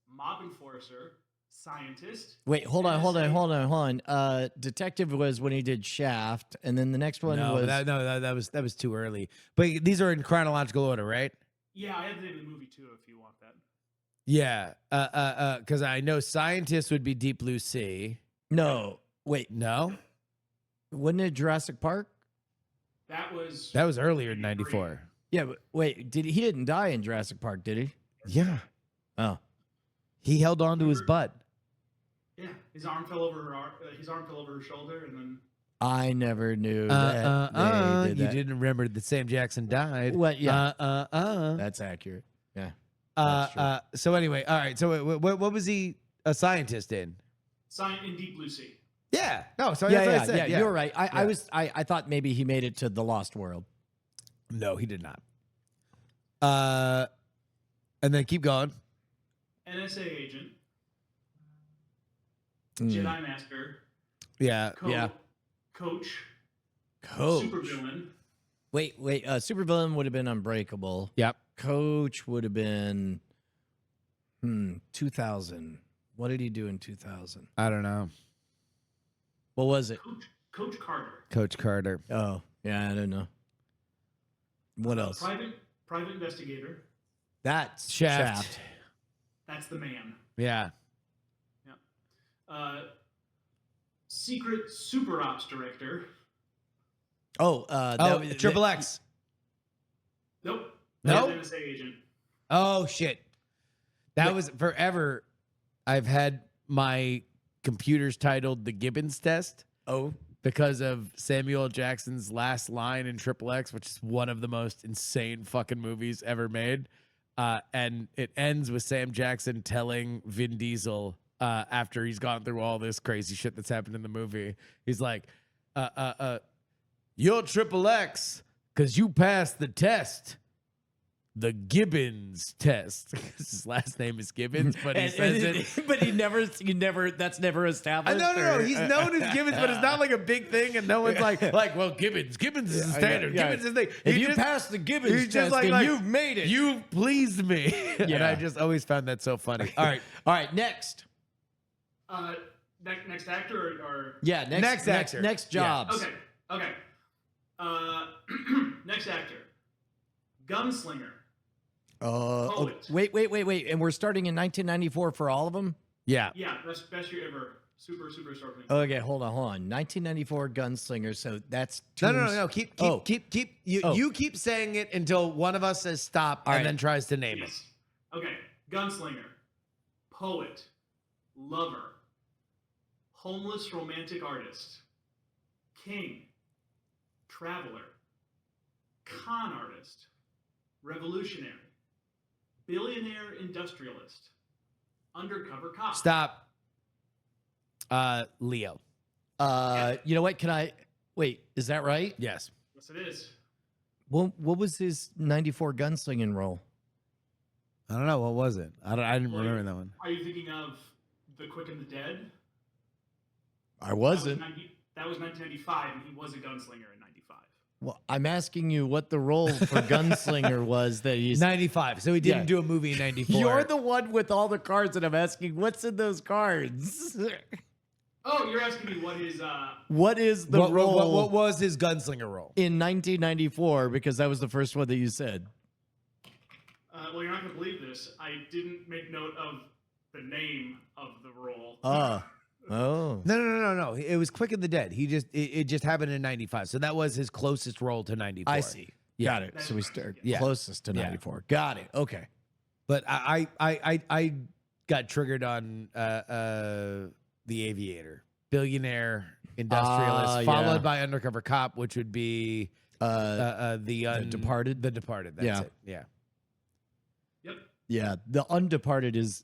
mob enforcer, scientist. Wait, hold on. NSA. Detective was when he did Shaft, and then the next one was that was too early. But these are in chronological order, right? Yeah, I have the name of the movie too if you want that. Yeah. Because I know scientist would be Deep Blue Sea. no. Wait, No, wasn't it Jurassic Park? That was earlier than 94. Yeah, but wait, he didn't die in Jurassic Park, did he? Yeah. Oh, He held on to his butt. Yeah, his arm fell over her shoulder, and then I never knew that they did You that. didn't remember that Sam Jackson died. What? Yeah, Uh. that's accurate. Yeah. That's true. So anyway, all right. So what was he a scientist in? in Deep Blue Sea. Yeah. No. So Yeah, that's what I yeah, said. yeah, you're right. Yeah. I thought maybe he made it to the Lost World. No, he did not. And then keep going. NSA agent, Mm. Jedi Master, Yeah. Coach, Coach. supervillain. Wait. Supervillain would have been Unbreakable. Yep. Coach would have been 2000. What did he do in 2000? I don't know. What was it? Coach Carter. Coach Carter. Oh, yeah, I don't know. What else? Private investigator. That's Shaft. That's the man. Yeah. Secret super ops director. Oh, Triple X. Nope. No? That's NSA agent. Oh shit. That was forever. I've had my computers titled the Gibbons test. Oh, Because of Samuel L. Jackson's last line in Triple X, which is one of the most insane fucking movies ever made. And it ends with Sam Jackson telling Vin Diesel, after he's gone through all this crazy shit that's happened in the movie, he's like, you're Triple X because you passed the test. The Gibbons test. His last name is Gibbons, but he says it. but he never. That's never established. No. He's known as Gibbons, but it's not like a big thing, and no one's like, well, Gibbons is the standard. Yeah. Gibbons is the thing. If He you just- pass the Gibbons he's test, just then like, you've made it. You pleased me. And Yeah. I just always found that so funny. All right. All right, next. Next actor or Yeah, next actor. Next Yeah. jobs. okay. Next actor. Gunslinger. Oh, Poet. wait. And we're starting in 1994 for all of them? Yeah. Yeah, best year ever. Super stoked. Okay, hold on. 1994 Gunslinger. So that's No. Keep Oh. you keep saying it until one of us says stop All and right. then tries to name Yes. Okay. Gunslinger, poet, lover, homeless romantic artist, king, traveler, con artist, revolutionary, billionaire industrialist, undercover cop. it. Stop. Leo. You know what? Can I wait? Is that right? Yes. Yes, it is. What was his 94 Gunslinging role? I don't know. What was it? I didn't Well, remember that one. Are you thinking of The Quick and the Dead? I wasn't. That was 1995, and he was a gunslinger in 95. Well, I'm asking you what the role for Gunslinger was that he's. 95. So he didn't Yeah. do a movie in 94. You're the one with all the cards, and I'm asking what's in those cards. Oh, you're asking me what his What is the what, role what was his gunslinger role? in 1994? Because that was the first one that you said. well, you're not gonna believe this. I didn't make note of the name of the role. Oh. No. It was Quick and the Dead. It just happened in 95. So that was his closest role to 94. I see. Yeah. Got it. So we start Yeah. closest to Yeah. 94. Got it. Okay. But I got triggered on The Aviator, billionaire industrialist, followed yeah. by undercover cop, which would be the Departed? The Departed. That's Yeah. it. Yeah. Yep. Yeah. The Undeparted is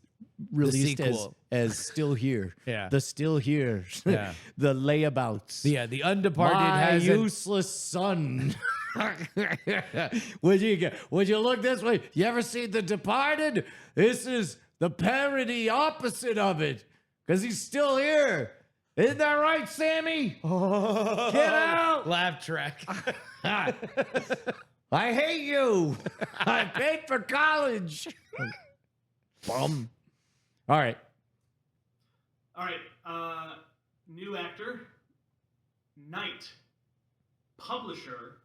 released sequel. as Still Here. Yeah. The Still Here. Yeah. The layabouts. Yeah. The Undeparted My has an- useless son. Would you look this way? You ever see The Departed? This is the parody opposite of it. Because he's still here. Isn't that right, Sammy? Get out! laugh track. I hate you. I paid for college. Bum. All right. All right. New actor, knight, publisher,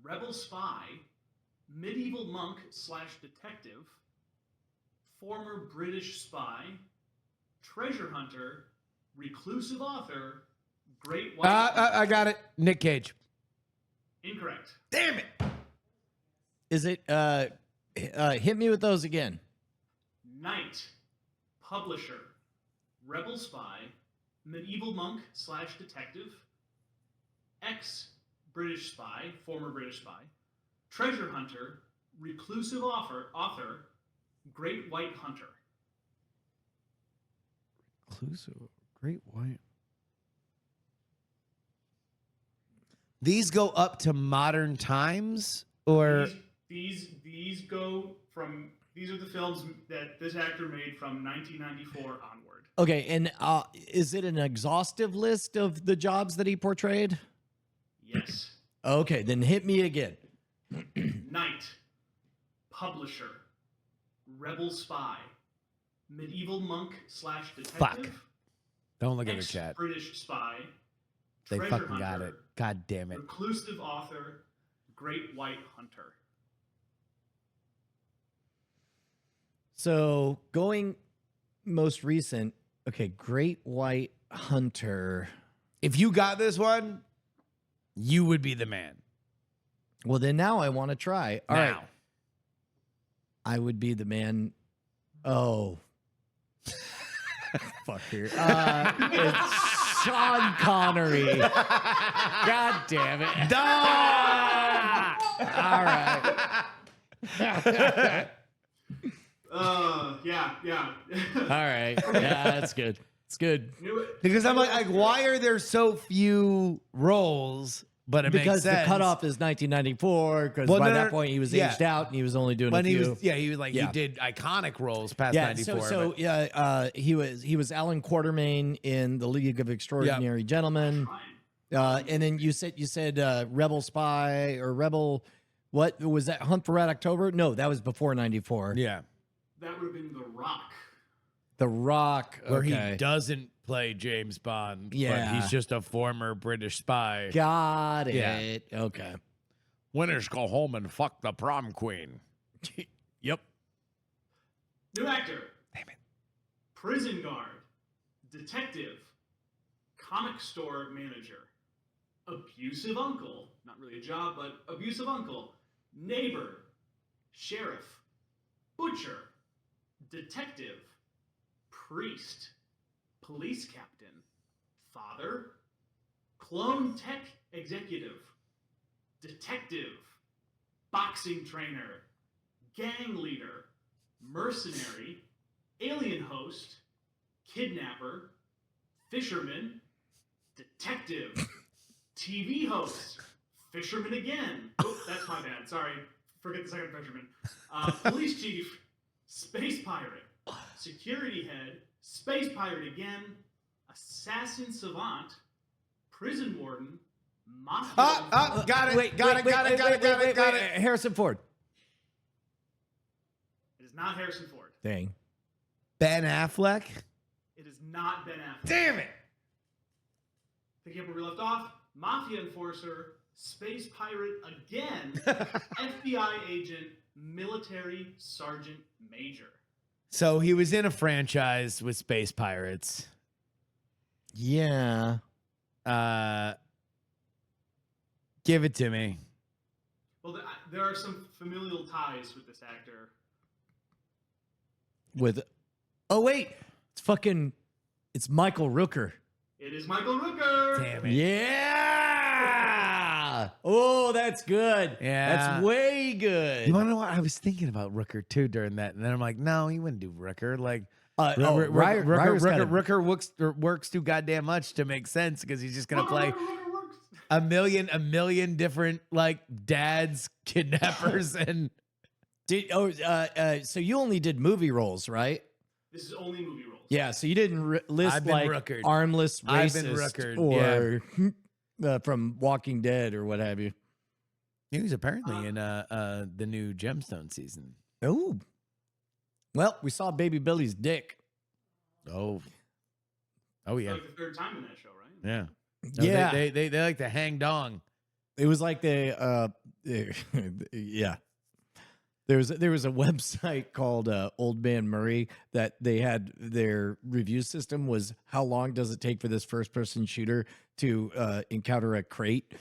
rebel spy, medieval monk / detective, former British spy, treasure hunter, reclusive author, great white. I got it. Nick Cage. Incorrect. Damn it. Is it hit me with those again? Knight, publisher, rebel spy, medieval monk / detective, ex-British spy, former British spy, treasure hunter, reclusive author, great white hunter. Inclusive. Great white. These go up to modern times, or These go from, these are the films that this actor made from 1994 onward. Okay, and is it an exhaustive list of the jobs that he portrayed? Yes. Okay, then hit me again. Knight, publisher, rebel spy, medieval monk / detective. Fuck. Don't look at the chat. British spy. They treasure fucking got hunter, it. God damn it. Reclusive author, great white hunter. So going most recent, okay, Great White Hunter. If you got this one, you would be the man. Well, then now I want to try. All right, Now. I would be the man. Oh, fuck here. It's Sean Connery. God damn it. All right. Yeah. All right. Yeah, that's good. It's good. Knew it. Because I'm like, why are there so few roles? But it Because makes the sense. cutoff is 1994. Because Well, by no, that no, point he was yeah. aged out and he was only doing when a he few. was, he was like, Yeah. he did iconic roles past Yeah, 94. so but- yeah, he was Alan Quartermain in The League of Extraordinary Gentlemen, and then you said Rebel Spy or Rebel, what was that? Hunt for Red October? No, that was before 94. yeah. That would have been The Rock. The Rock, Where okay. he doesn't play James Bond, Yeah. but he's just a former British spy. Got it. Yeah. Okay. Winners go home and fuck the prom queen. Yep. New actor. Damn it. Prison guard. detective, comic store manager, abusive uncle, not really a job, but abusive uncle, neighbor, sheriff, butcher, detective, priest, police captain, father, clone tech executive, detective, boxing trainer, gang leader, mercenary, alien host, kidnapper, fisherman, detective, TV host, fisherman again. Oh, that's my bad. Sorry. Forget the second fisherman. Police chief, space pirate, security head, space pirate again, assassin savant, prison warden, mafia. Got it. Got it. Harrison Ford. It is not Harrison Ford. Dang. Ben Affleck. It is not Ben Affleck. Damn it. Picking up where we left off, mafia enforcer, space pirate again, FBI agent, military sergeant major. So he was in a franchise with space pirates. Yeah. Give it to me. Well, there are some familial ties with this actor. Oh wait, it's Michael Rooker. It is Michael Rooker. Damn it. Yeah. Oh, that's good. Yeah. That's way good. You want to know what? I was thinking about Rooker too during that, and then I'm like, no, he wouldn't do Rooker. Like, Rooker works too goddamn much to make sense because he's just gonna play Rooker works. a million different like dads, kidnappers, and So you only did movie roles, right? This is only movie roles. Yeah. So you didn't list I've been like Rookered. armless racist I've been Rookered, or from Walking Dead or what have you. he was apparently in the new Gemstone season. Oh. Well, we saw Baby Billy's dick. Oh yeah, Like the third time in that show, right? yeah. No, Yeah. they like to hang dong. It was like yeah. There was a website called Old Man Murray that they had their review system was how long does it take for this first person shooter to encounter a crate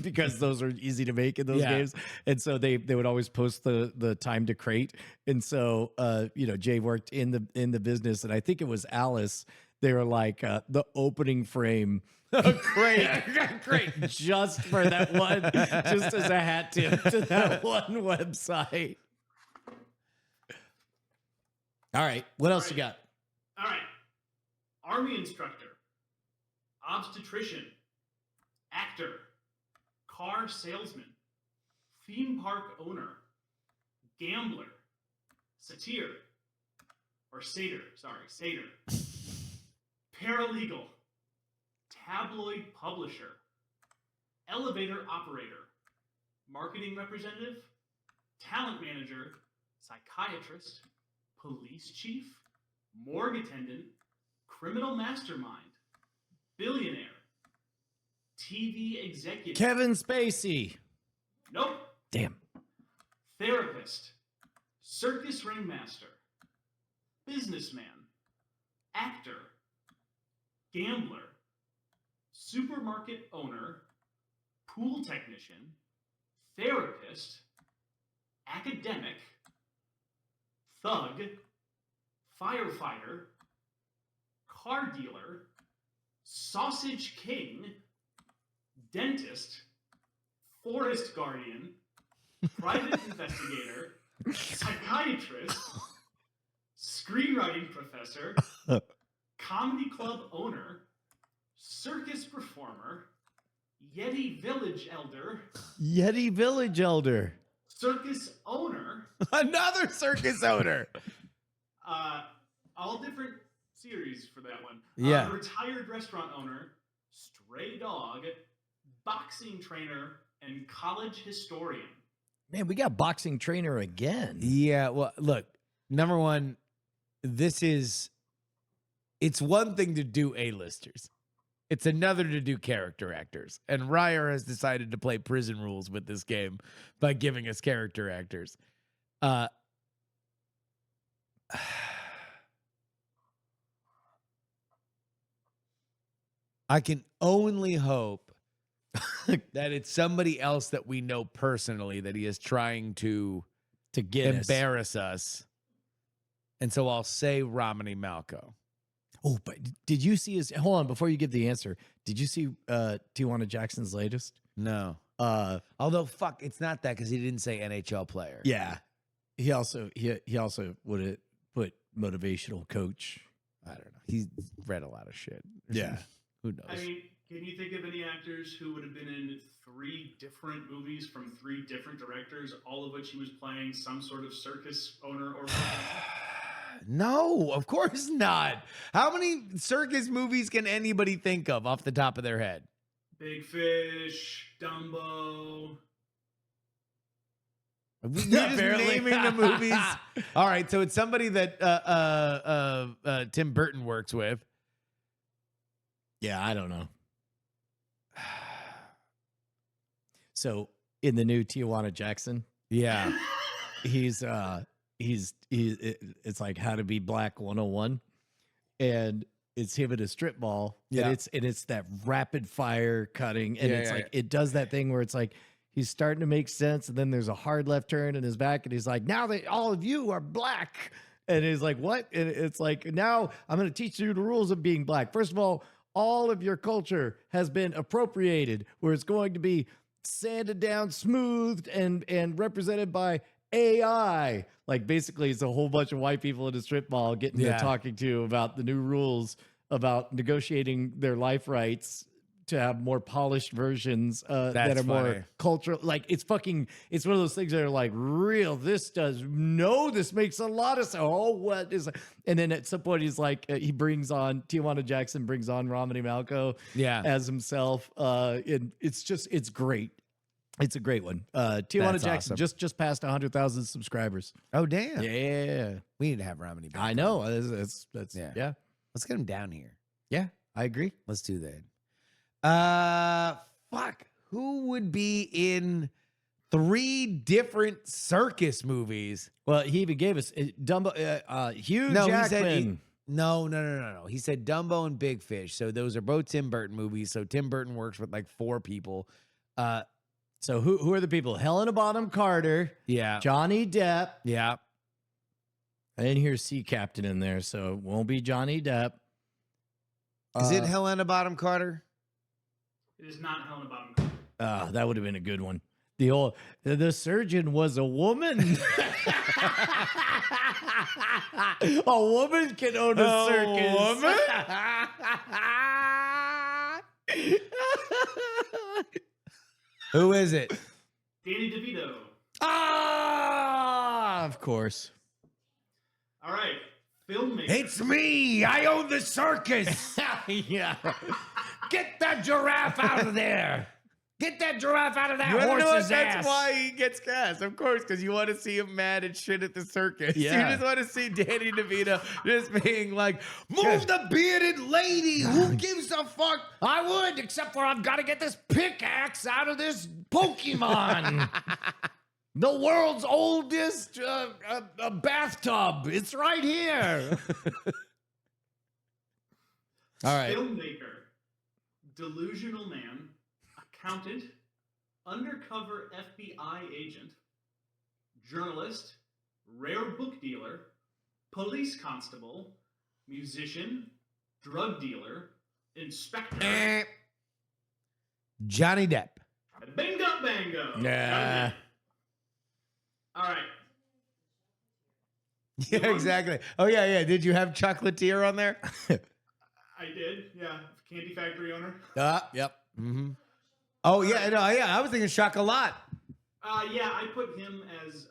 because those are easy to make in those games, and so they would always post the time to crate, and so Jay worked in the business, and I think it was Alice. They were like the opening frame. Great, just for that one, just as a hat tip to that one website. All right, what else you got? All right. Army instructor, obstetrician, actor, car salesman, theme park owner, gambler, satyr, paralegal, tabloid publisher, elevator operator, marketing representative, talent manager, psychiatrist, police chief, morgue attendant, criminal mastermind, billionaire, TV executive. Kevin Spacey. Nope. Damn. Therapist, circus ringmaster, businessman, actor, gambler, supermarket owner, pool technician, therapist, academic, thug, firefighter, car dealer, sausage king, dentist, forest guardian, private investigator, psychiatrist, screenwriting professor, comedy club owner, circus performer, Yeti Village elder, circus owner, Another circus owner. all different series for that one. Yeah. Retired restaurant owner, stray dog, boxing trainer, and college historian. Man, we got boxing trainer again. Yeah, well, look, number one, it's one thing to do A-listers. It's another to do character actors. And Ryer has decided to play prison rules with this game by giving us character actors. I can only hope that it's somebody else that we know personally that he is trying to get us. embarrass us. And so I'll say Romany Malco. Oh, but did you see his? Hold on, before you give the answer, did you see Tijuana Jackson's latest? No. Uh, Although, fuck, it's not that because he didn't say NHL player. yeah. He also would have put motivational coach. I don't know. He's read a lot of shit. Yeah. Who knows? I mean, can you think of any actors who would have been in 3 different movies from 3 different directors, all of which he was playing some sort of circus owner or No, of course not. How many circus movies can anybody think of off the top of their head? Big Fish, Dumbo. You're just Apparently. naming the movies. All right, so it's somebody that Tim Burton works with. Yeah, I don't know. So in the new Tijuana Jackson, Yeah. he's it's like How to Be Black 101, and it's him at a strip mall. Yeah. And it's that rapid fire cutting, and Yeah, it's yeah, like it does that thing where it's like he's starting to make sense, and then there's a hard left turn in his back, and he's like, now that all of you are black. And he's like, what? And it's like, now I'm going to teach you the rules of being black. First of all of your culture has been appropriated, where it's going to be sanded down, smoothed, and represented by AI. Like basically it's a whole bunch of white people in a strip mall getting Yeah. to talking to about the new rules about negotiating their life rights to have more polished versions that That's are more funny. cultural. Like it's one of those things that are like real. This makes a lot of sense. Oh, what is, and then at some point he's like, Tijuana Jackson brings on Romany Malco Yeah. as himself. And it's great. It's a great one. Tijuana That's Jackson awesome. just passed 100,000 subscribers. Oh, damn. Yeah. We need to have Romany back. I know. That's Yeah. yeah. Let's get him down here. Yeah, I agree. Let's do that. Fuck. Who would be in 3 different circus movies? Well, he even gave us Dumbo, Hugh No, Jackman. he said no. He said Dumbo and Big Fish. So those are both Tim Burton movies. So Tim Burton works with like 4 people. So who are the people? Helena Bonham Carter, Yeah. Johnny Depp. Yeah. I didn't hear Sea Captain in there, so it won't be Johnny Depp. Is it Helena Bottom Carter? It is not Helena Bonham Carter. That would have been a good one. The surgeon was a woman. A woman can own a circus. Who is it? Danny DeVito. Of course. All right. Filmmaker. It's me. I own the circus. Yeah. Get that giraffe out of there. Get that giraffe out of that You wanna know horse's what? ass. That's why he gets cast, of course, because you want to see him mad and shit at the circus. Yeah. You just want to see Danny DeVito just being like, move the bearded lady. Who gives a fuck? I would, except for I've got to get this pickaxe out of this Pokemon. The world's oldest bathtub. It's right here. All right. Filmmaker. Delusional man. Accountant. Undercover FBI agent. Journalist. Rare book dealer. Police constable. Musician. Drug dealer. Inspector. Johnny Depp. Bingo bango. Yeah. All right. Yeah, exactly. Oh, yeah. Did you have Chocolatier on there? I did. Yeah. Candy factory owner. Yep. Mm-hmm. Oh, yeah. No, yeah. I was thinking Chocolat. Yeah, I put him as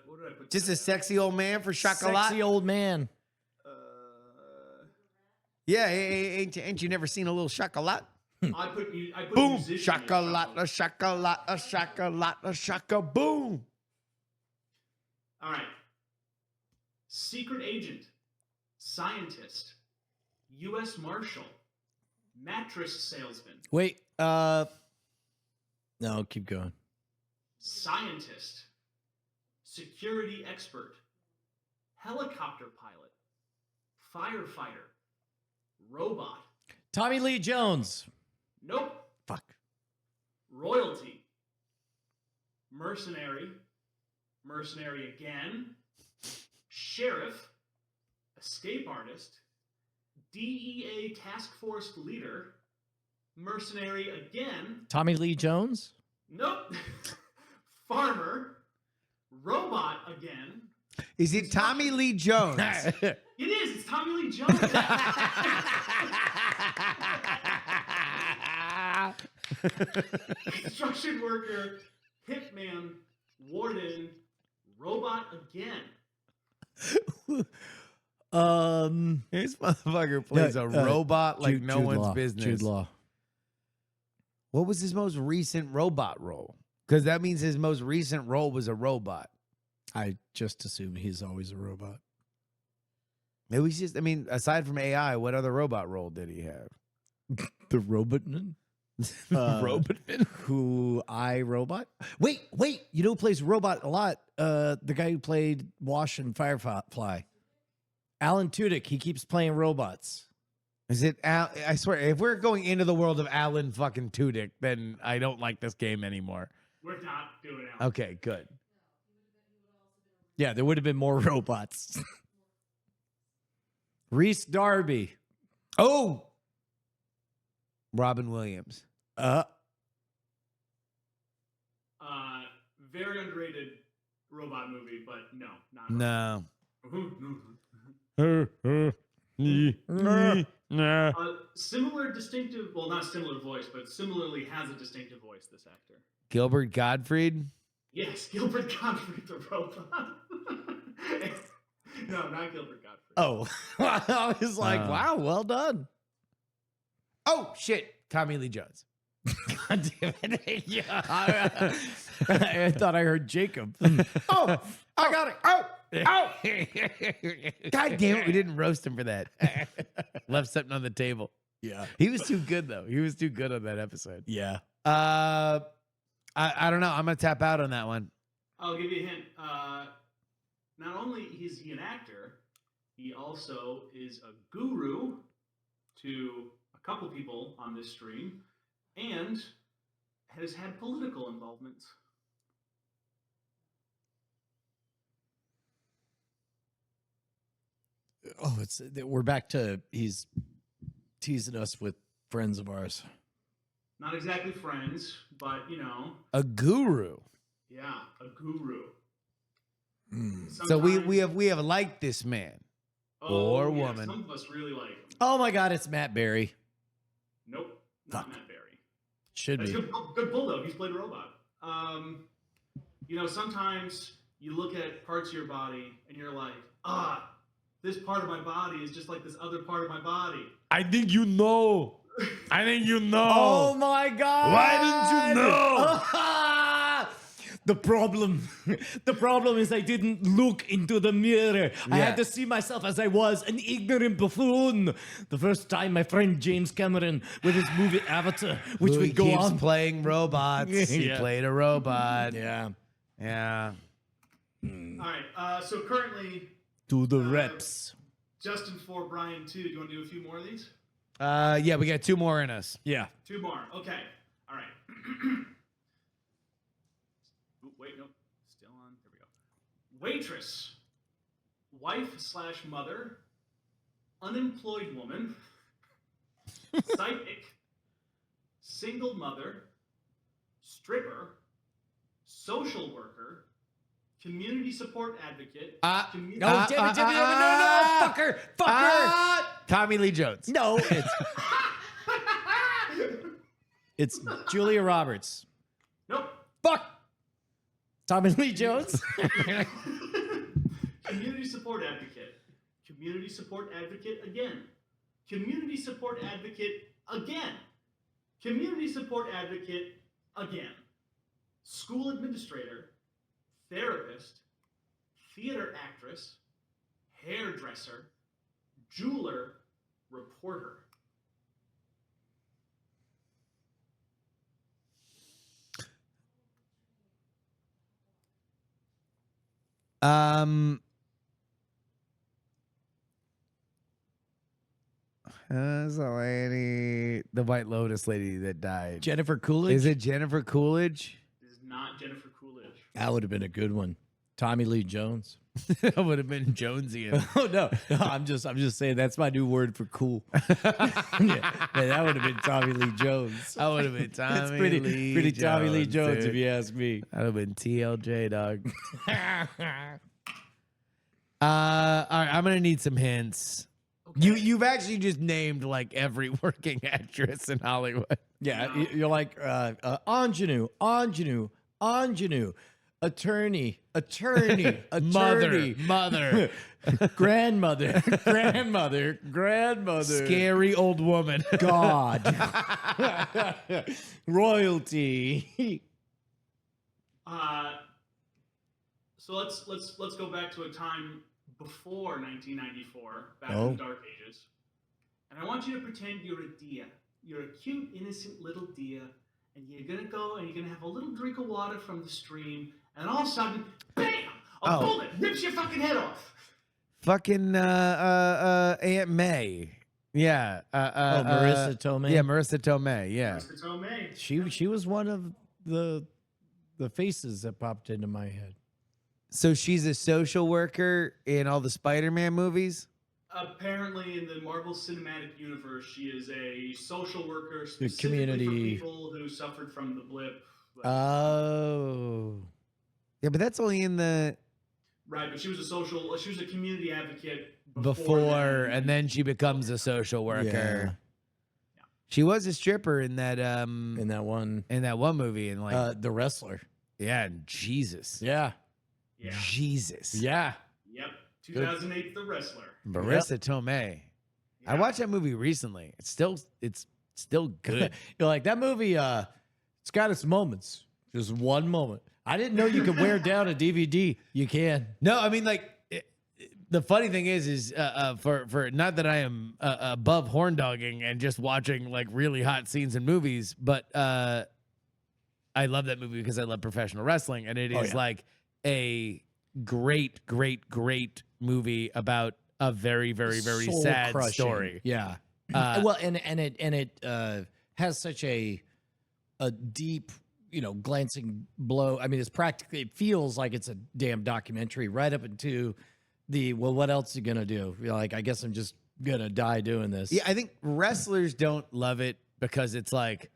what did I put? Just a sexy old man for Chocolat. Sexy old man. Yeah, ain't you never seen a little Chocolat? I put Boom, musician as Chocolat, a Chocolat, a Chocolat, a Choco, boom. All right. Secret agent, scientist, U.S. Marshal, mattress salesman, Wait. No, keep going. scientist, security expert, helicopter pilot, firefighter, robot, Tommy Lee Jones. Nope. Fuck. Royalty. Mercenary. Mercenary again. Sheriff. Escape artist. DEA task force leader. Mercenary again. Tommy Lee Jones. Nope. Farmer. Robot again. Is it Tommy Lee Jones? It is. It's Tommy Lee Jones. Construction worker, hitman, warden, robot again. This motherfucker plays a robot like no Jude one's Law. business. Jude Law. What was his most recent robot role? Because that means his most recent role was a robot. I just assume he's always a robot. Maybe he's just, I mean, aside from AI, what other robot role did he have? The Robotman. Robotman? Who I Robot? Wait. You know who plays Robot a lot? The guy who played Wash and Firefly. Alan Tudyk. He keeps playing robots. Is it Al? I swear, if we're going into the world of Alan fucking Tudyk, then I don't like this game anymore. We're not doing it. Okay, good. Yeah, there would have been more robots. Reese Darby. Oh! Robin Williams. Very underrated robot movie, but no, not No. similar distinctive, well, not similar voice, but similarly has a distinctive voice, this actor. Gilbert Gottfried? Yes, Gilbert Gottfried the robot. No, not Gilbert Gottfried. Oh, I was like, Uh. wow, well done. Oh, shit. Tommy Lee Jones. God damn it. Yeah. I thought I heard Jacob. Oh, I got it. Oh, God damn it. We didn't roast him for that. Left something on the table. Yeah. He was too good, though. He was too good on that episode. Yeah. I don't know. I'm going to tap out on that one. I'll give you a hint. Not only is he an actor, he also is a guru to a couple people on this stream and has had political involvement. Oh, we're back to he's teasing us with friends of ours. Not exactly friends, but you know, A guru. yeah, a guru. So we Sometimes- have liked this man. Oh, or yeah, woman. Some of us really like him. Oh my God, it's Matt Berry. Nope, not Fuck. Matt Berry. Should That's be. good pull though. He's played a robot. You know, sometimes you look at parts of your body and you're like, this part of my body is just like this other part of my body. I think you know. I think you know. Oh my God. Why didn't you know? The problem is I didn't look into the mirror. I Yeah. had to see myself as I was, an ignorant buffoon. The first time my friend James Cameron with his movie Avatar, which Who would go keeps on. playing robots. He Yeah. played a robot. Yeah. Yeah. All right. So currently, To the reps. Justin 4, Brian 2. Do you want to do a few more of these? Yeah, we got two more in us. Yeah. 2 more. Okay. All right. Ooh, wait, no. Still on. There we go. Waitress. Wife/mother. Unemployed woman. Psychic. Single mother. Stripper. Social worker. Community support advocate. commu- No, damn it, no, fucker. Tommy Lee Jones. No, it's Julia Roberts. Nope. Fuck. Tommy Lee Jones. Community support advocate. Community support advocate again. Community support advocate again. Community support advocate again. School administrator. Therapist. Theater actress. Hairdresser. Jeweler. Reporter. It's a lady, the White Lotus lady that died. Jennifer Coolidge. Is it Jennifer Coolidge? It is not Jennifer Coolidge. That would have been a good one. Tommy Lee Jones. That would have been Jonesian. Oh no, I'm just saying that's my new word for cool. Yeah, that would have been Tommy Lee Jones. That would have been Tommy It's pretty Lee Tommy Lee Jones, dude. if you ask me. That would have been TLJ, dog. All right, I'm gonna need some hints. Okay. You've actually just named like every working actress in Hollywood. Yeah, you're like ingenue, attorney, Mother, grandmother, scary old woman. God, royalty. So let's go back to a time before 1994, back Oh. in the Dark Ages, and I want you to pretend you're a deer. You're a cute, innocent little deer, and you're gonna go and you're gonna have a little drink of water from the stream, and all of a sudden, bam! A bullet rips your fucking head off. Fucking Aunt May. Yeah. Marissa Tomei. Yeah, Marissa Tomei. Yeah. Mr. Tomei. She was one of the faces that popped into my head. So she's a social worker in all the Spider-Man movies. Apparently, in the Marvel Cinematic Universe, she is a social worker The specifically community. for people who suffered from the blip. Oh, Yeah, but that's only in the Right, but she was a community advocate before, and then she becomes a social worker. She was a stripper in that in that one, movie, and like the wrestler. yeah, and Jesus, Yeah, Yeah. Jesus, yeah. Yep. 2008, The Wrestler. Marissa Tomei. I Yeah. watched that movie recently. It's still good. You're like that movie. It's got its moments. Just one moment. I didn't know you could wear down a DVD. You can. No, I mean like the funny thing is for not that I am above horn dogging and just watching like really hot scenes in movies, but I love that movie because I love professional wrestling, and it is like a great movie about a very, very, very Soul sad crushing. story. Yeah. Well, and it has such a deep, glancing blow. I mean, it feels like it's a damn documentary right up into what else are you gonna do? You're like, I guess I'm just gonna die doing this. Yeah, I think wrestlers don't love it because it's like,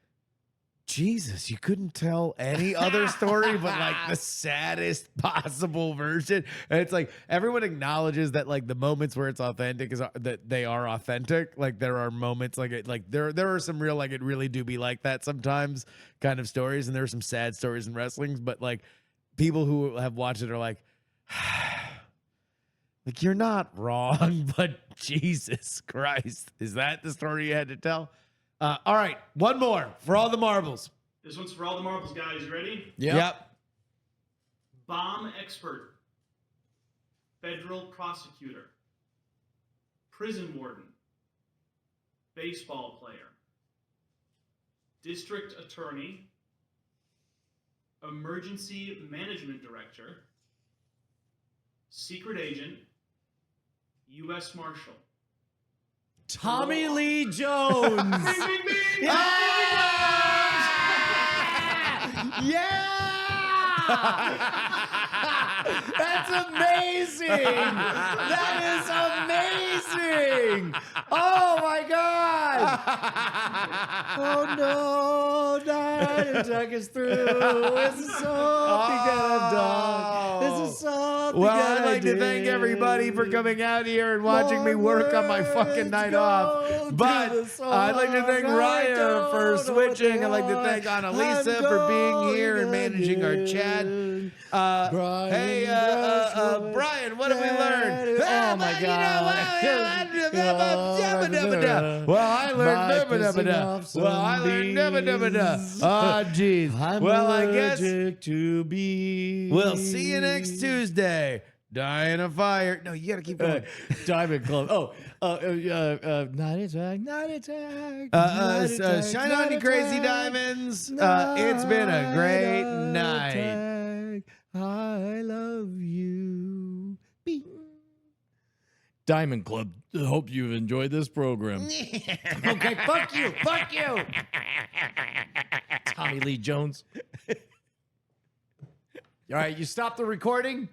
Jesus, you couldn't tell any other story but like the saddest possible version. And it's like everyone acknowledges that like the moments where it's authentic is that they are authentic. Like there are moments like there are some real like it really do be like that sometimes kind of stories, and there are some sad stories in wrestling. But like people who have watched it are like, like you're not wrong, but Jesus Christ, is that the story you had to tell? All right, one more for all the marbles. This one's for all the marbles, guys. You ready? Yep. Bomb expert, federal prosecutor, prison warden, baseball player, district attorney, emergency management director, secret agent, U.S. Marshal. Tommy Lee Jones. Bing, bing, bing! Yeah! That's amazing! That is amazing! Oh my God! Oh no! Night attack is through. This is something that I've done. This is something Well, that I'd like to thank everybody for coming out here and watching me work on my fucking night off. But I'd like to thank Raya for switching. I'd like to thank Annalisa for being here and managing our chat. Hey, Brian, what have we learned? Oh my God. Well, I learned Well, I learned Oh, jeez. Well, I guess to be. we'll see you next Tuesday. Die in a fire. No, you gotta keep going. Diamond Club. Night attack, night attack. Shine on, you crazy diamonds. It's been a great night. I love you. Bing. Diamond Club. Hope you've enjoyed this program. Okay, fuck you. Fuck you. Tommy Lee Jones. All right, you stop the recording.